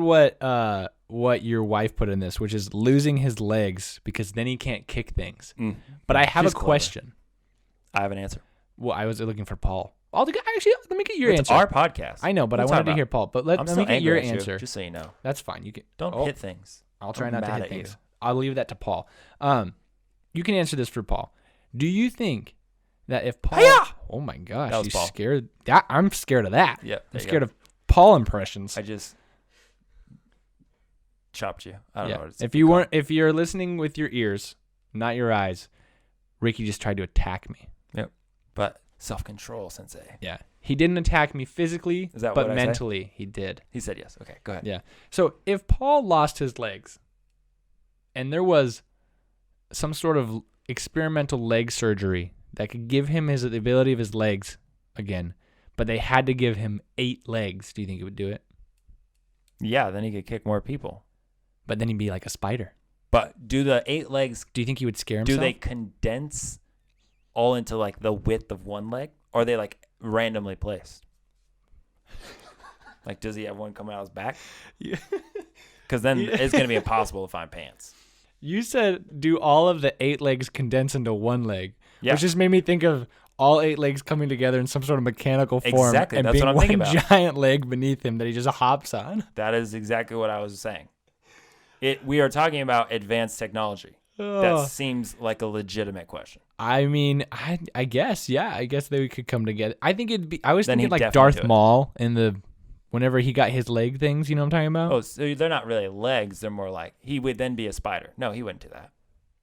what your wife put in this, which is losing his legs because then he can't kick things. But I have She's a question. I have an answer. Well, I was looking for Paul. Actually, let me get your It's answer. our podcast. I know, but What I are you wanted to talking hear Paul. But about? let me get your angry at you, answer. just so you know. That's fine. You can Don't hit things. I'll try I'm not to mad hit at you. things. I'll leave that to Paul. You can answer this for Paul. Do you think that if Paul? Hi-ya! Oh my gosh, That was you Paul. scared? I'm scared of that. Yep. I'm scared of Paul impressions. I just chopped you. I don't know what it's If you're listening with your ears, not your eyes, Ricky just tried to attack me. Yep. But self-control, sensei. Yeah. He didn't attack me physically, Is that but what I say? mentally he did. He said yes. Okay, go ahead. Yeah. So if Paul lost his legs and there was some sort of experimental leg surgery that could give him the ability of his legs again, but they had to give him 8 legs, do you think he would do it? Yeah, then he could kick more people. But then he'd be like a spider. But do the 8 legs, Do you think he would scare himself? do they condense all into like the width of one leg? Or are they like randomly placed? Like, does he have one coming out his back? Yeah. Because then it's going to be impossible to find pants. You said do all of the 8 legs condense into one leg, Yeah. which just made me think of all 8 legs coming together in some sort of mechanical form Exactly, and that's being what I'm one thinking about. giant leg beneath him that he just hops on. That is exactly what I was saying. We are talking about advanced technology. Ugh. That seems like a legitimate question. I mean, I guess, yeah. I guess they could come together. I think it'd be. I was Then thinking he'd like definitely Darth do it. Maul whenever he got his leg things. You know what I'm talking about? Oh, so they're not really legs. They're more like he would then be a spider. No, he wouldn't do that.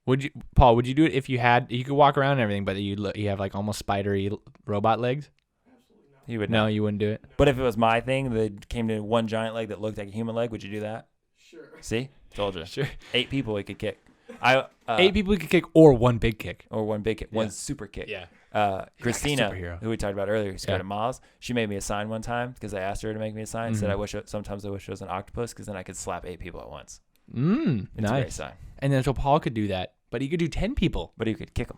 Would you, Paul? Would you do it if you could walk around and everything, but you have like almost spidery robot legs? Absolutely not. He would No, not. you wouldn't do it. But if it was my thing that came to one giant leg that looked like a human leg, would you do that? Sure. See? Told you. Sure. 8 people he could kick. 8 people could kick or one big kick. Or one big kick. One Yeah. super kick. Yeah. Christina, superhero. who we talked about earlier, who's scared Yeah. of moths, she made me a sign one time because I asked her to make me a sign. Said sometimes I wish it was an octopus because then I could slap 8 people at once. It's a great Nice. sign. And then so Paul could do that, but he could do 10 people. But you could kick them.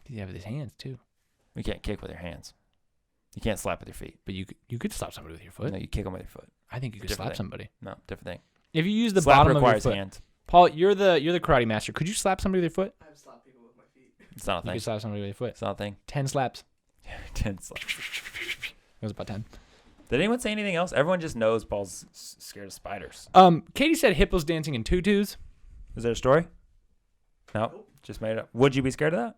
He have his hands too. You can't kick with your hands. You can't slap with your feet. But you could slap somebody with your foot. No, you kick them with your foot. I think you could Different slap thing. somebody. No, different thing. If you use the Slap bottom of your requires foot. hand. Paul, you're the karate master. Could you slap somebody with your foot? I've slapped people with my feet. It's not a You thing. could slap somebody with your foot. It's not a thing. 10 slaps. 10 slaps. It was about 10. Did anyone say anything else? Everyone just knows Paul's scared of spiders. Katie said hippos dancing in tutus. Is there a story? No, Nope. just made it up. Would you be scared of that?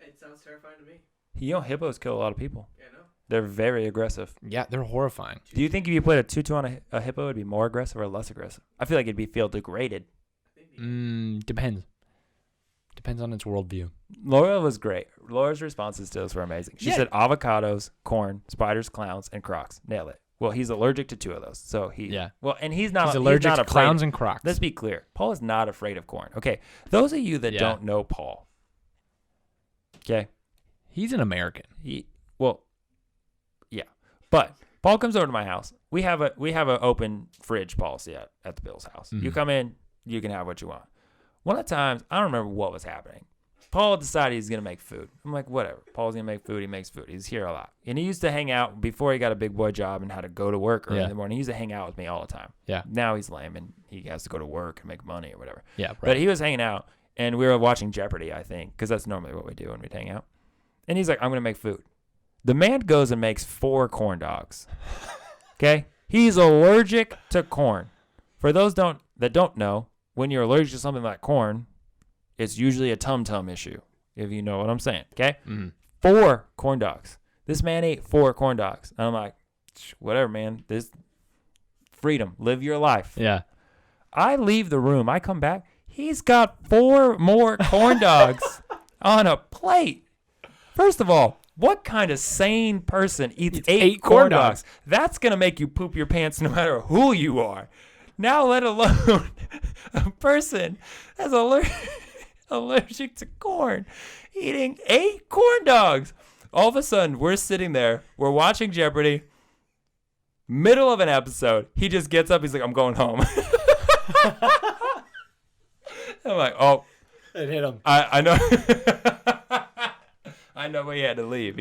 It sounds terrifying to me. You know, hippos kill a lot of people. Yeah, no. They're very aggressive. Yeah, they're horrifying. Do you think if you put a tutu on a hippo, it'd be more aggressive or less aggressive? I feel like it'd be feel degraded. Maybe. Depends. Depends on its worldview. Laura was great. Laura's responses to us were amazing. She Yeah. said avocados, corn, spiders, clowns, and crocs. Nail it. Well, he's allergic to 2 of those. So Yeah. Well, and he's not. He's allergic not to afraid. clowns and crocs. Let's be clear. Paul is not afraid of corn. Okay. Those of you that Yeah. don't know Paul. Okay. He's an American. Yeah. But Paul comes over to my house. We have an open fridge policy at the Bill's house. You Mhm. come in, you can have what you want. One of the times, I don't remember what was happening. Paul decided he's going to make food. I'm like, whatever. Paul's going to make food. He makes food. He's here a lot. And he used to hang out before he got a big boy job and had to go to work early Yeah. in the morning. He used to hang out with me all the time. Yeah. Now he's lame and he has to go to work and make money or whatever. Yeah, right. But he was hanging out and we were watching Jeopardy, I think, because that's normally what we do when we hang out. And he's like, I'm going to make food. The man goes and makes 4 corn dogs. Okay? He's allergic to corn. For those that don't know, when you're allergic to something like corn, it's usually a tum-tum issue, if you know what I'm saying. Okay? 4 corn dogs. This man ate 4 corn dogs. And I'm like, whatever, man. This freedom. Live your life. Yeah. I leave the room. I come back. He's got 4 more corn dogs on a plate. First of all, what kind of sane person eats 8 corn dogs? That's going to make you poop your pants no matter who you are. Now, let alone a person that's allergic to corn eating 8 corn dogs. All of a sudden, we're sitting there. We're watching Jeopardy. Middle of an episode. He just gets up. He's like, I'm going home. I'm like, oh. It hit him. I know. I know he had to leave.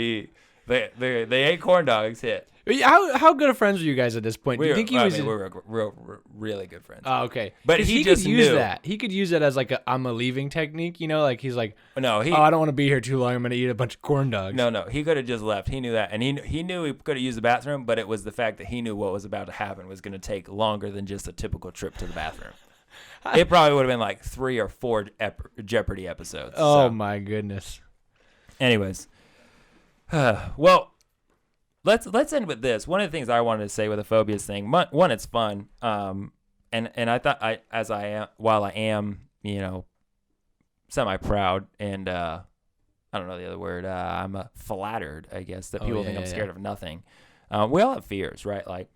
They ate corn dogs. Hit. How good of friends were you guys at this point? Do you think he was? We were really good friends. Oh, okay. But he just could use knew. that. He could use that as like a I'm a leaving technique. You know, like he's like, No, I don't want to be here too long. I'm gonna eat a bunch of corn dogs. No, he could have just left. He knew that, and he knew he could have used the bathroom, but it was the fact that he knew what was about to happen was going to take longer than just a typical trip to the bathroom. It probably would have been like 3 or 4 Jeopardy episodes. Oh so. my goodness. Anyways, well, let's end with this. One of the things I wanted to say with the phobias thing, one, it's fun, and I thought while I am, semi proud and I don't know the other word, I'm flattered, I guess, that people think I'm scared of nothing. We all have fears, right? Like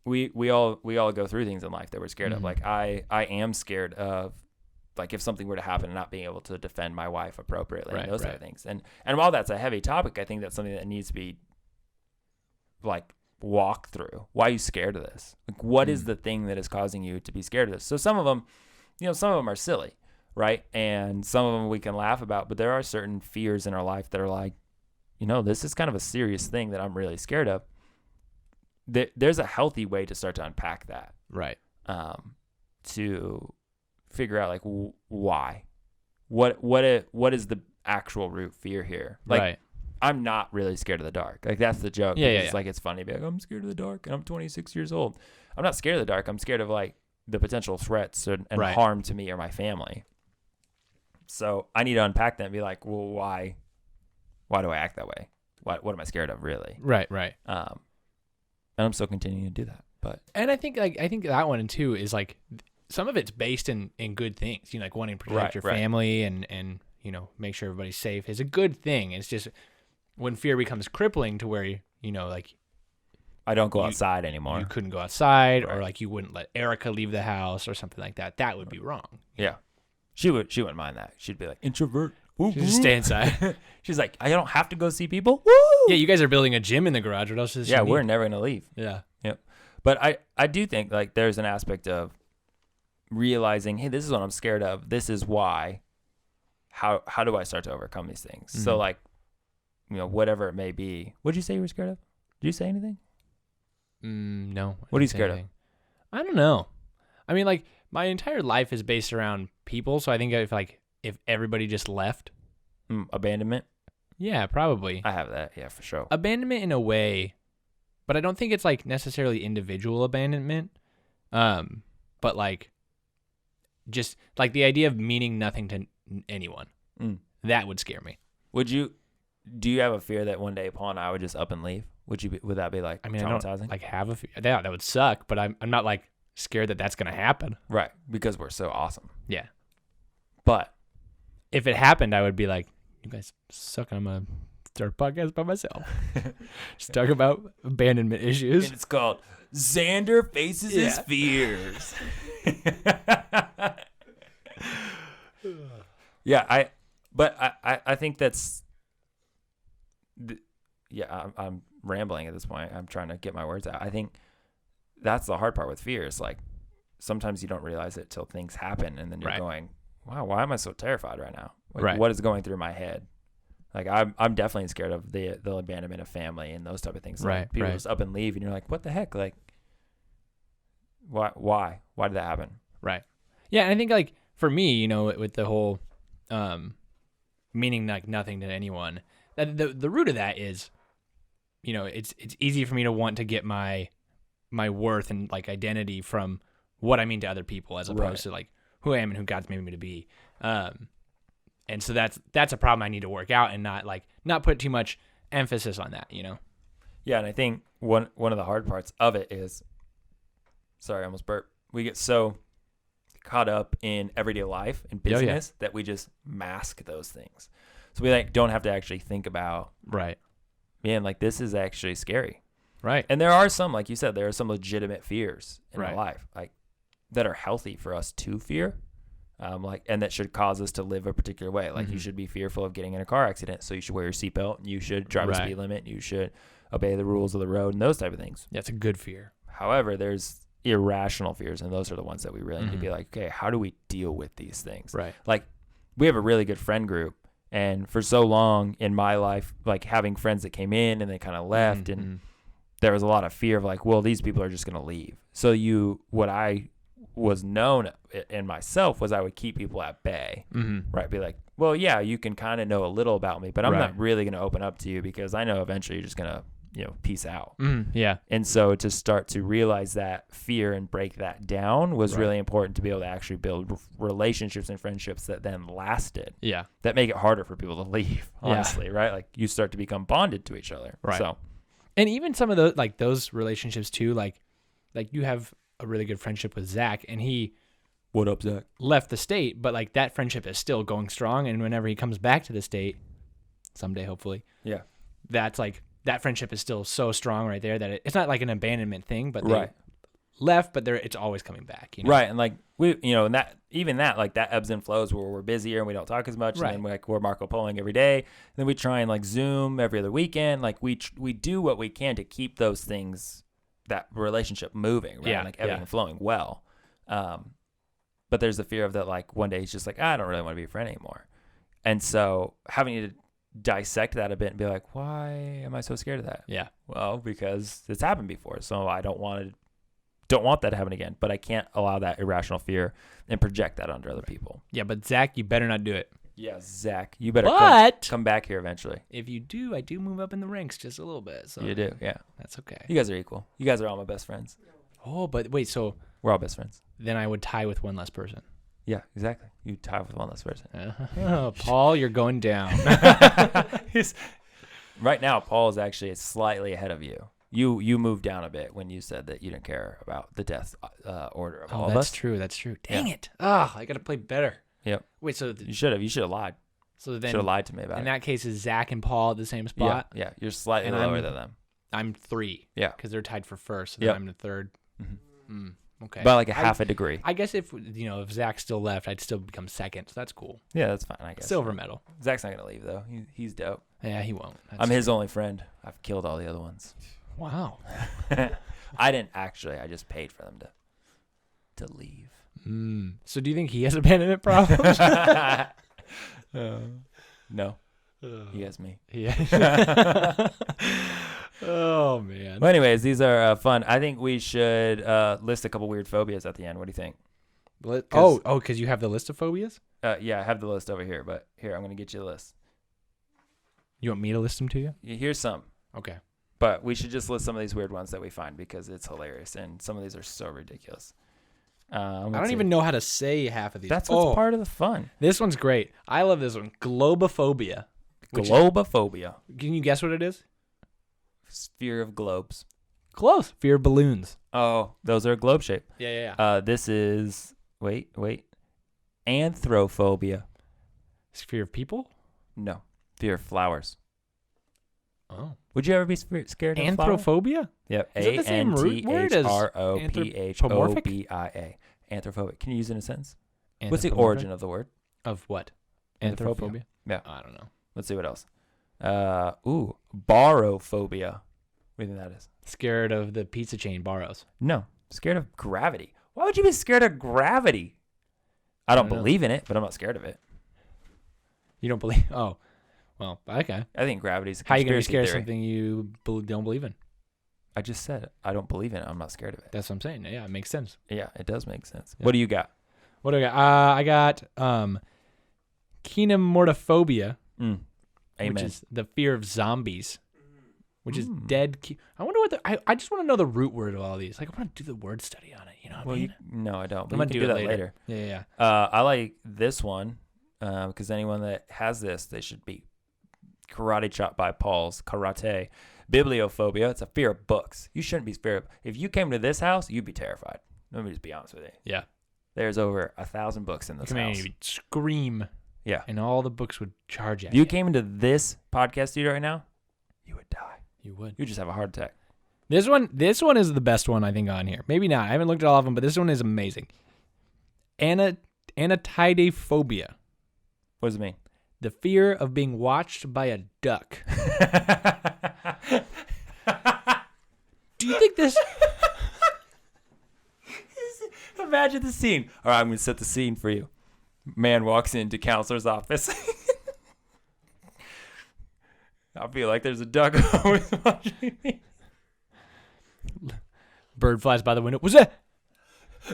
we all go through things in life that we're scared of. Like I am scared of, like, if something were to happen and not being able to defend my wife appropriately, and those type of things. And while that's a heavy topic, I think that's something that needs to be like walked through. Why are you scared of this? Like, what is the thing that is causing you to be scared of this? So some of them are silly, right? And some of them we can laugh about, but there are certain fears in our life that are like, this is kind of a serious thing that I'm really scared of. There's a healthy way to start to unpack that. Right. To figure out, like, why, what is the actual root fear here? Like, right. I'm not really scared of the dark. Like, that's the joke. Yeah. It's like, it's funny to be like, I'm scared of the dark and I'm 26 years old. I'm not scared of the dark. I'm scared of, like, the potential threats and harm to me or my family. So I need to unpack that and be like, well, why do I act that way? What am I scared of, really? Right. And I'm still continuing to do that. And I think that one too is like, some of it's based in good things, like wanting to protect your family and make sure everybody's safe is a good thing. It's just when fear becomes crippling to where, like, I don't go outside anymore. You couldn't go outside, or like you wouldn't let Erica leave the house or something like that. That would be wrong. Yeah. She wouldn't mind that. She'd be like, introvert. She'd just stay inside. She's like, I don't have to go see people. Woo! Yeah, you guys are building a gym in the garage. What else is she need? We're never going to leave. Yeah. Yep. But I do think, like, there's an aspect of realizing, hey, this is what I'm scared of. This is why. How do I start to overcome these things? So, like, whatever it may be. What did you say you were scared of? Did you say anything? No. What are you scared of? I don't know. I mean, like, my entire life is based around people, so I think if everybody just left. Abandonment? Yeah, probably. I have that, yeah, for sure. Abandonment in a way, but I don't think it's, like, necessarily individual abandonment. But, like, just, like, the idea of meaning nothing to anyone. That would scare me. Do you have a fear that one day Paul and I would just up and leave? Would that be, like, traumatizing? I don't, like, have a fear. That would suck, but I'm not, like, scared that that's going to happen. Right, because we're so awesome. Yeah. But if it happened, I would be like, you guys suck. I'm going to start a podcast by myself. Just talk about abandonment issues. And it's called Xander Faces His Fears. Yeah, I think that's... I'm rambling at this point. I'm trying to get my words out. I think that's the hard part with fear. Is, like, sometimes you don't realize it till things happen, and then you're going, wow, why am I so terrified right now? Like, what is going through my head? Like, I'm definitely scared of the abandonment of family and those type of things. Like, people just up and leave, and you're like, what the heck? Like, why did that happen? Right. Yeah, and I think, like, for me, with the whole meaning, like, nothing to anyone, that the root of that is, it's easy for me to want to get my worth and, like, identity from what I mean to other people, as opposed to, like, who I am and who God's made me to be. And so that's a problem I need to work out, and not put too much emphasis on that, Yeah, and I think one of the hard parts of it is, sorry, I almost burped. We get so caught up in everyday life and business that we just mask those things. So we, like, don't have to actually think about, man, like, this is actually scary. Right. And there are some, like you said, there are some legitimate fears in our life, like, that are healthy for us to fear. And that should cause us to live a particular way. Like, you should be fearful of getting in a car accident, so you should wear your seatbelt, and you should drive a speed limit, and you should obey the rules of the road, and those type of things. That's a good fear. However, there's irrational fears, and those are the ones that we really need to be like, okay, how do we deal with these things? Right. Like, we have a really good friend group, And for so long in my life, like having friends that came in and they kind of left, and there was a lot of fear of like, well, these people are just going to leave. So what I was known in myself was I would keep people at bay, right? Be like, well, yeah, you can kind of know a little about me, but I'm not really going to open up to you because I know eventually you're just going to, peace out. Yeah. And so to start to realize that fear and break that down was really important to be able to actually build relationships and friendships that then lasted. Yeah. That make it harder for people to leave, honestly, right? Like you start to become bonded to each other. Right. So, and even some of those, like those relationships too, like you have a really good friendship with Zach, and he what up, Zach? Left the state, but like that friendship is still going strong. And whenever he comes back to the state, someday, hopefully, that's like, that friendship is still so strong right there that it's not like an abandonment thing, but they left, but it's always coming back. Right. And like we, and that like that ebbs and flows where we're busier and we don't talk as much. And then we're Marco Poloing every day. And then we try and like Zoom every other weekend. Like we do what we can to keep those things, that relationship moving, right? Yeah. Like everything flowing well. But there's the fear of that, like one day he's just like, I don't really want to be a friend anymore. And so having to dissect that a bit and be like, why am I so scared of that? Yeah. Well, because it's happened before. So I don't want that to happen again, but I can't allow that irrational fear and project that onto other people. Yeah. But Zach, you better not do it. Yeah. Zach, you better come back here eventually. If you do, I do move up in the ranks just a little bit. So you do. Yeah. That's okay. You guys are equal. You guys are all my best friends. Oh, but wait, so we're all best friends. Then I would tie with one less person. Yeah, exactly. You tie with one less person. Paul, you're going down. Right now, Paul is actually slightly ahead of you. You moved down a bit when you said that you didn't care about the death order of all of us. That's true. That's true. Dang it. I got to play better. Yep. Wait, so you should have lied. So then should have lied to me about it. In that case, is Zach and Paul at the same spot? Yeah. You're slightly lower than them. I'm 3. Yeah. Because they're tied for first, and then I'm the third. Okay. By like half a degree. I guess if Zach still left, I'd still become second. So that's cool. Yeah, that's fine, I guess. Silver medal. Zach's not going to leave, though. He's dope. Yeah, he won't. I'm his only friend. I've killed all the other ones. Wow. I didn't actually. I just paid for them to leave. So do you think he has abandonment problems? No. He has me. Yeah. Oh, man. Well, anyways, these are fun. I think we should list a couple weird phobias at the end. What do you think? Because you have the list of phobias? Yeah, I have the list over here, but here, I'm going to get you the list. You want me to list them to you? Here's some. Okay. But we should just list some of these weird ones that we find because it's hilarious, and some of these are so ridiculous. I don't even know how to say half of these. That's what's part of the fun. This one's great. I love this one. Globophobia. Globophobia. Can you guess what it is? Fear of globes. Close. Fear of balloons. Oh, those are globe shape. Yeah. This is wait. Anthrophobia. Fear of people? No. Fear of flowers. Oh. Would you ever be scared of Anthrophobia? Yep. Is it the same root word as Anthrophobia. Anthrophobic. Can you use it in a sentence? What's the origin of the word? Of what? Anthrophobia. Yeah. I don't know. Let's see what else. Barophobia. What do you think that is? Scared of the pizza chain Barrows. No. Scared of gravity. Why would you be scared of gravity? I don't believe in it, but I'm not scared of it. You don't believe? Oh. Well, okay. I think gravity's a How are you going to be scared of something you don't believe in? I just said it. I don't believe in it. I'm not scared of it. That's what I'm saying. Yeah, it makes sense. Yeah, it does make sense. Yeah. What do you got? What do I got? I got Kinemorphophobia, which is the fear of zombies, which is dead. I wonder what I just want to know the root word of all these. Like, I want to do the word study on it. You know what I mean? No, I don't. I'm going to do that later. Yeah. I like this one because anyone that has this, they should be karate chopped by Paul's karate. Bibliophobia. It's a fear of books. You shouldn't be scared. If you came to this house, you'd be terrified. Let me just be honest with you. Yeah. There's over 1,000 books in this house. You'd scream. Yeah. And all the books would charge at you. If you came into this podcast studio right now, you would die. You would. You just have a heart attack. This one is the best one I think on here. Maybe not. I haven't looked at all of them, but this one is amazing. Anatidaphobia. What does it mean? The fear of being watched by a duck. Do you think this... Imagine the scene. All right, I'm going to set the scene for you. Man walks into counselor's office. I feel like there's a duck always watching me. Bird flies by the window. What's that?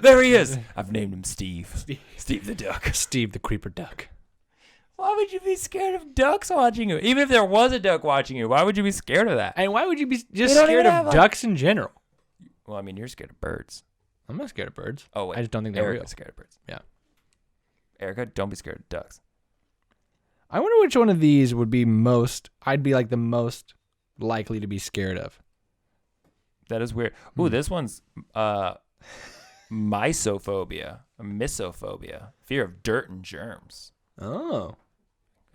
There he is. I've named him Steve. Steve the duck. Steve the creeper duck. Why would you be scared of ducks watching you? Even if there was a duck watching you, why would you be scared of that? And why would you be just They don't scared even of have, ducks in general? Well, I mean, you're scared of birds. I'm not scared of birds. Oh, wait. I just don't think they're real. Erica's scared of birds. Yeah. Erica, don't be scared of ducks. I wonder which one of these would be I'd be like the most likely to be scared of. That is weird. Ooh, this one's mysophobia, misophobia, fear of dirt and germs. Oh.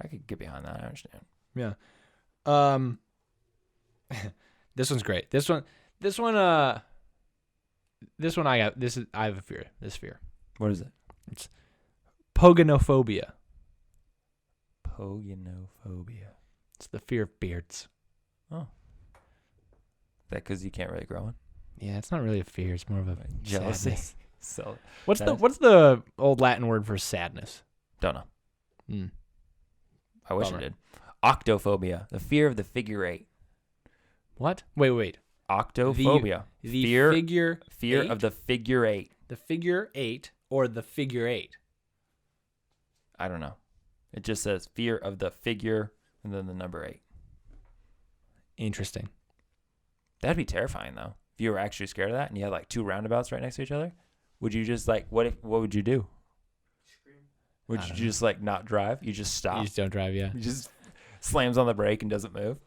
I could get behind that. I understand. Yeah. This one's great. This one I have a fear. This fear. What is it? It's Pogonophobia. Pogonophobia. It's the fear of beards. Oh. That because you can't really grow one? Yeah, it's not really a fear. It's more of a Jealousy. sadness. So What's the old Latin word for sadness? don't know. Mm. I wish Bummer. I did. Octophobia, the fear of the figure eight. What? Wait. Octophobia. The fear figure eight? of the figure eight. The figure eight or the figure eight? I don't know. It just says fear of the figure and then the number 8. Interesting. That'd be terrifying though. If you were actually scared of that and you had like 2 roundabouts right next to each other, would you just like what would you do? Scream. Would I you don't just like not drive? You just stop. You just don't drive, yeah. You just slams on the brake and doesn't move.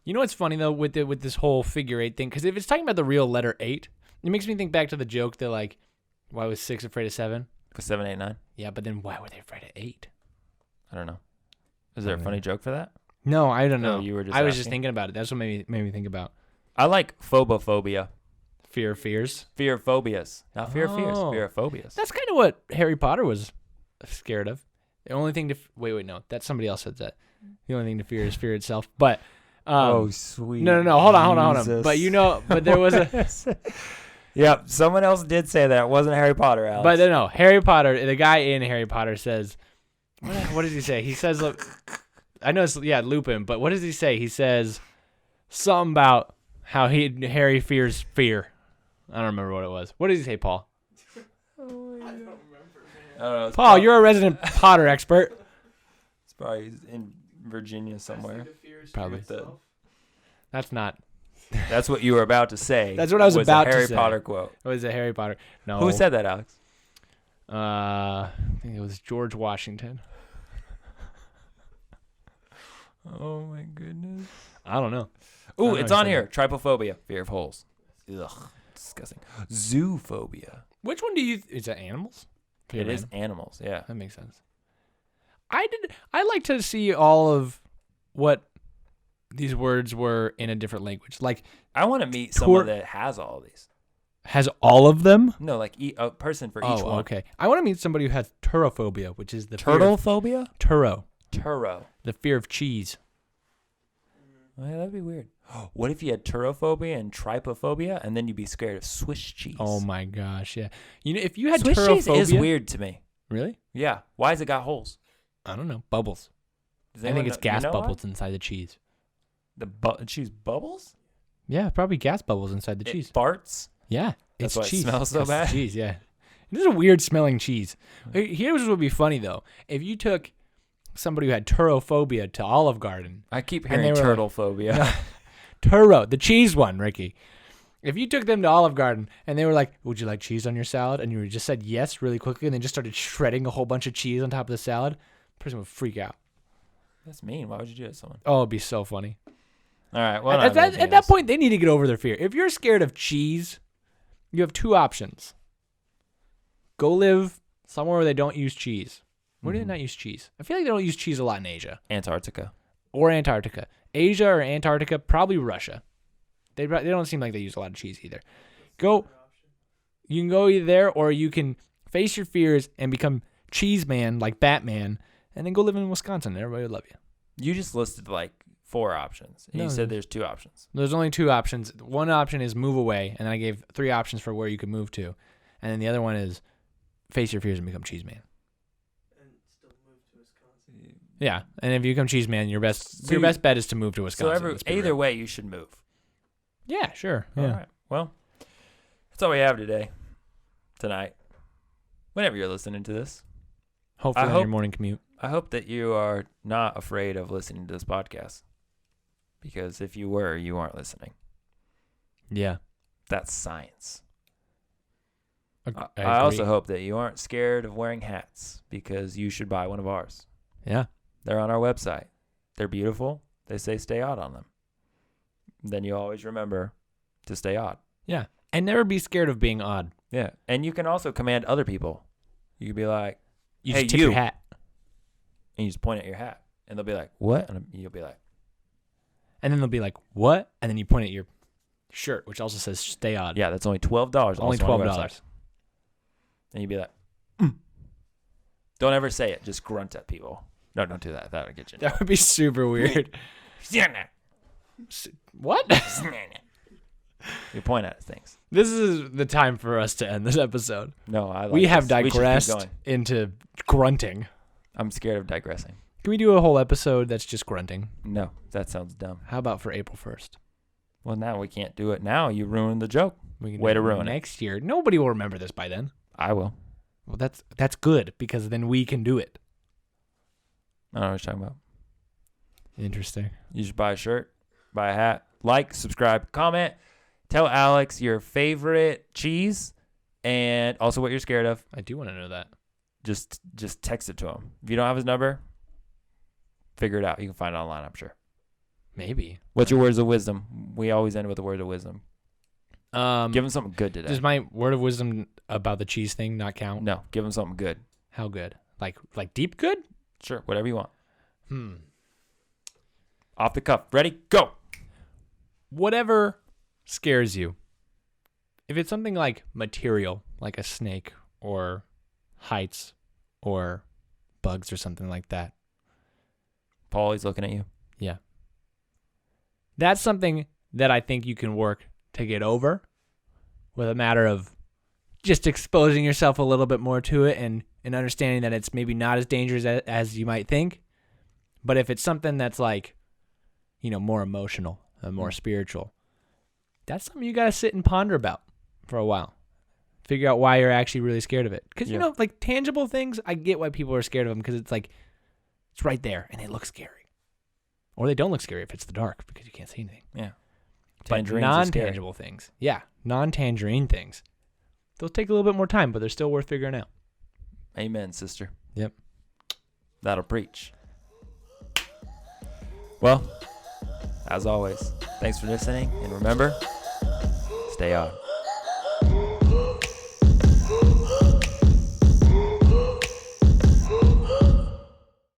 You know what's funny though with this whole figure eight thing? Because if it's talking about the real letter 8, it makes me think back to the joke that like, why was 6 afraid of 7? Because 7, 8, 9. Yeah, but then why were they afraid of 8? I don't know. Is there a funny joke for that? No, I don't know. No, you were just I was just asking? thinking about it. That's what made me think about I like phobophobia. fear of fears. Fear of phobias. Not fear of fears. Oh. Fear of phobias. That's kind of what Harry Potter was scared of. The only thing to wait, no, that's somebody else said that. The only thing to fear is fear itself. But sweet. no, hold on. But but there was a. Yep, someone else did say that. It wasn't Harry Potter, Alex. But no, Harry Potter. The guy in Harry Potter says, what does he say? He says, I know it's Lupin, but what does he say? He says something about how Harry fears fear. I don't remember what it was. What did he say, Paul? I don't remember, man. I don't know, Paul, you're a resident Potter expert. It's probably in Virginia somewhere. Best thing to fear is Probably. fear itself. That's not. That's what you were about to say. That's what I was about a to Harry say. Potter quote. What was it, Harry Potter? No. Who said that, Alex? I think it was George Washington. Oh my goodness. I don't know. Ooh, know it's who on said here. Trypophobia, fear of holes. Ugh, disgusting. Zoophobia. Which one do you? Is that animals? It is animals. Yeah. That makes sense. I like to see all of what these words were in a different language. Like, I want to meet someone that has all of these. has all of them? No, like a person for each one. Okay. I want to meet somebody who has turophobia, which is the Turtle phobia? Turo, Turo. the fear of cheese. Oh, yeah, that'd be weird. What if you had turophobia and trypophobia, and then you'd be scared of Swiss cheese? Oh my gosh, yeah. You know, if you had Swiss cheese turophobia, is weird to me. Really? Yeah. Why has it got holes? I don't know. Bubbles. Does I anyone think it's know- gas you know why? bubbles inside the cheese. The cheese bubbles? Yeah, probably gas bubbles inside the It cheese. farts? Yeah, That's it's why it cheese. smells so It's bad? Cheese, yeah. It is a weird smelling cheese. Here's what would be funny though: if you took somebody who had turophobia to Olive Garden, I keep And they hearing were like- turtle phobia. Turo, the cheese one, Ricky. If you took them to Olive Garden and they were like, "Would you like cheese on your salad?" and you just said yes really quickly, and then just started shredding a whole bunch of cheese on top of the salad, the person would freak out. That's mean. Why would you do that to someone? Oh, it'd be so funny. All right. Well, At that point, they need to get over their fear. If you're scared of cheese, you have 2 options. Go live somewhere where they don't use cheese. Where do they not use cheese? I feel like they don't use cheese a lot in Asia Antarctica. or Antarctica. Asia or Antarctica, probably Russia. They don't seem like they use a lot of cheese either. You can go either there, or you can face your fears and become cheese man like Batman, and then go live in Wisconsin. Everybody would love you. You just listed like 4 options. And No. you said there's 2 options. There's only 2 options. One option is move away, and then I gave 3 options for where you could move to. And then the other one is face your fears and become cheese man. And still move to Wisconsin. Yeah, and if you become cheese man, your best bet is to move to Wisconsin. So either way, you should move. Yeah, sure. All right. Well, that's all we have tonight. Whenever you're listening to this. Hopefully on your morning commute. I hope that you are not afraid of listening to this podcast. Because if you were, you aren't listening. Yeah. That's science. I also hope that you aren't scared of wearing hats because you should buy one of ours. Yeah. They're on our website. They're beautiful. They say stay odd on them. Then you always remember to stay odd. Yeah. And never be scared of being odd. Yeah. And you can also command other people. You can be like, You hey, just tip you. your hat. And you just point at your hat. And they'll be like, what? And you'll be like. And then they'll be like, what? And then you point at your shirt, which also says stay odd. Yeah, that's only $12. Only $12. And you'd be like, Don't ever say it. Just grunt at people. No, don't do that. That'll get you. That would be super weird. What? You point at things. This is the time for us to end this episode. No, we have this. digressed into grunting. I'm scared of digressing. Can we do a whole episode that's just grunting? No, that sounds dumb. How about for April 1st? Well, now we can't do it now. You ruined the joke. We can Way do to ruin it. Next year. Nobody will remember this by then. I will. Well, that's good because then we can do it. I don't know what you're talking about. Interesting. You should buy a shirt, buy a hat, like, subscribe, comment, tell Alex your favorite cheese and also what you're scared of. I do want to know that. Just text it to him. If you don't have his number, figure it out. You can find it online, I'm sure. Maybe. What's your words of wisdom? We always end with a word of wisdom. Give him something good today. Does my word of wisdom about the cheese thing not count? No, give him something good. How good? Like deep good? Sure, whatever you want. Off the cuff. Ready? Go. Whatever scares you. If it's something like material, like a snake or heights or bugs or something like that. Paul, he's looking at you. Yeah. That's something that I think you can work to get over with a matter of just exposing yourself a little bit more to it and understanding that it's maybe not as dangerous as you might think. But if it's something that's like, more emotional and more spiritual, that's something you got to sit and ponder about for a while. Figure out why you're actually really scared of it. Because, like tangible things, I get why people are scared of them because it's like, it's right there and they look scary. Or they don't look scary if it's the dark because you can't see anything. Yeah. But non-tangible things. Yeah, non-tangerine things. They'll take a little bit more time, but they're still worth figuring out. Amen, sister. Yep. That'll preach. Well, as always, thanks for listening. And remember, stay on.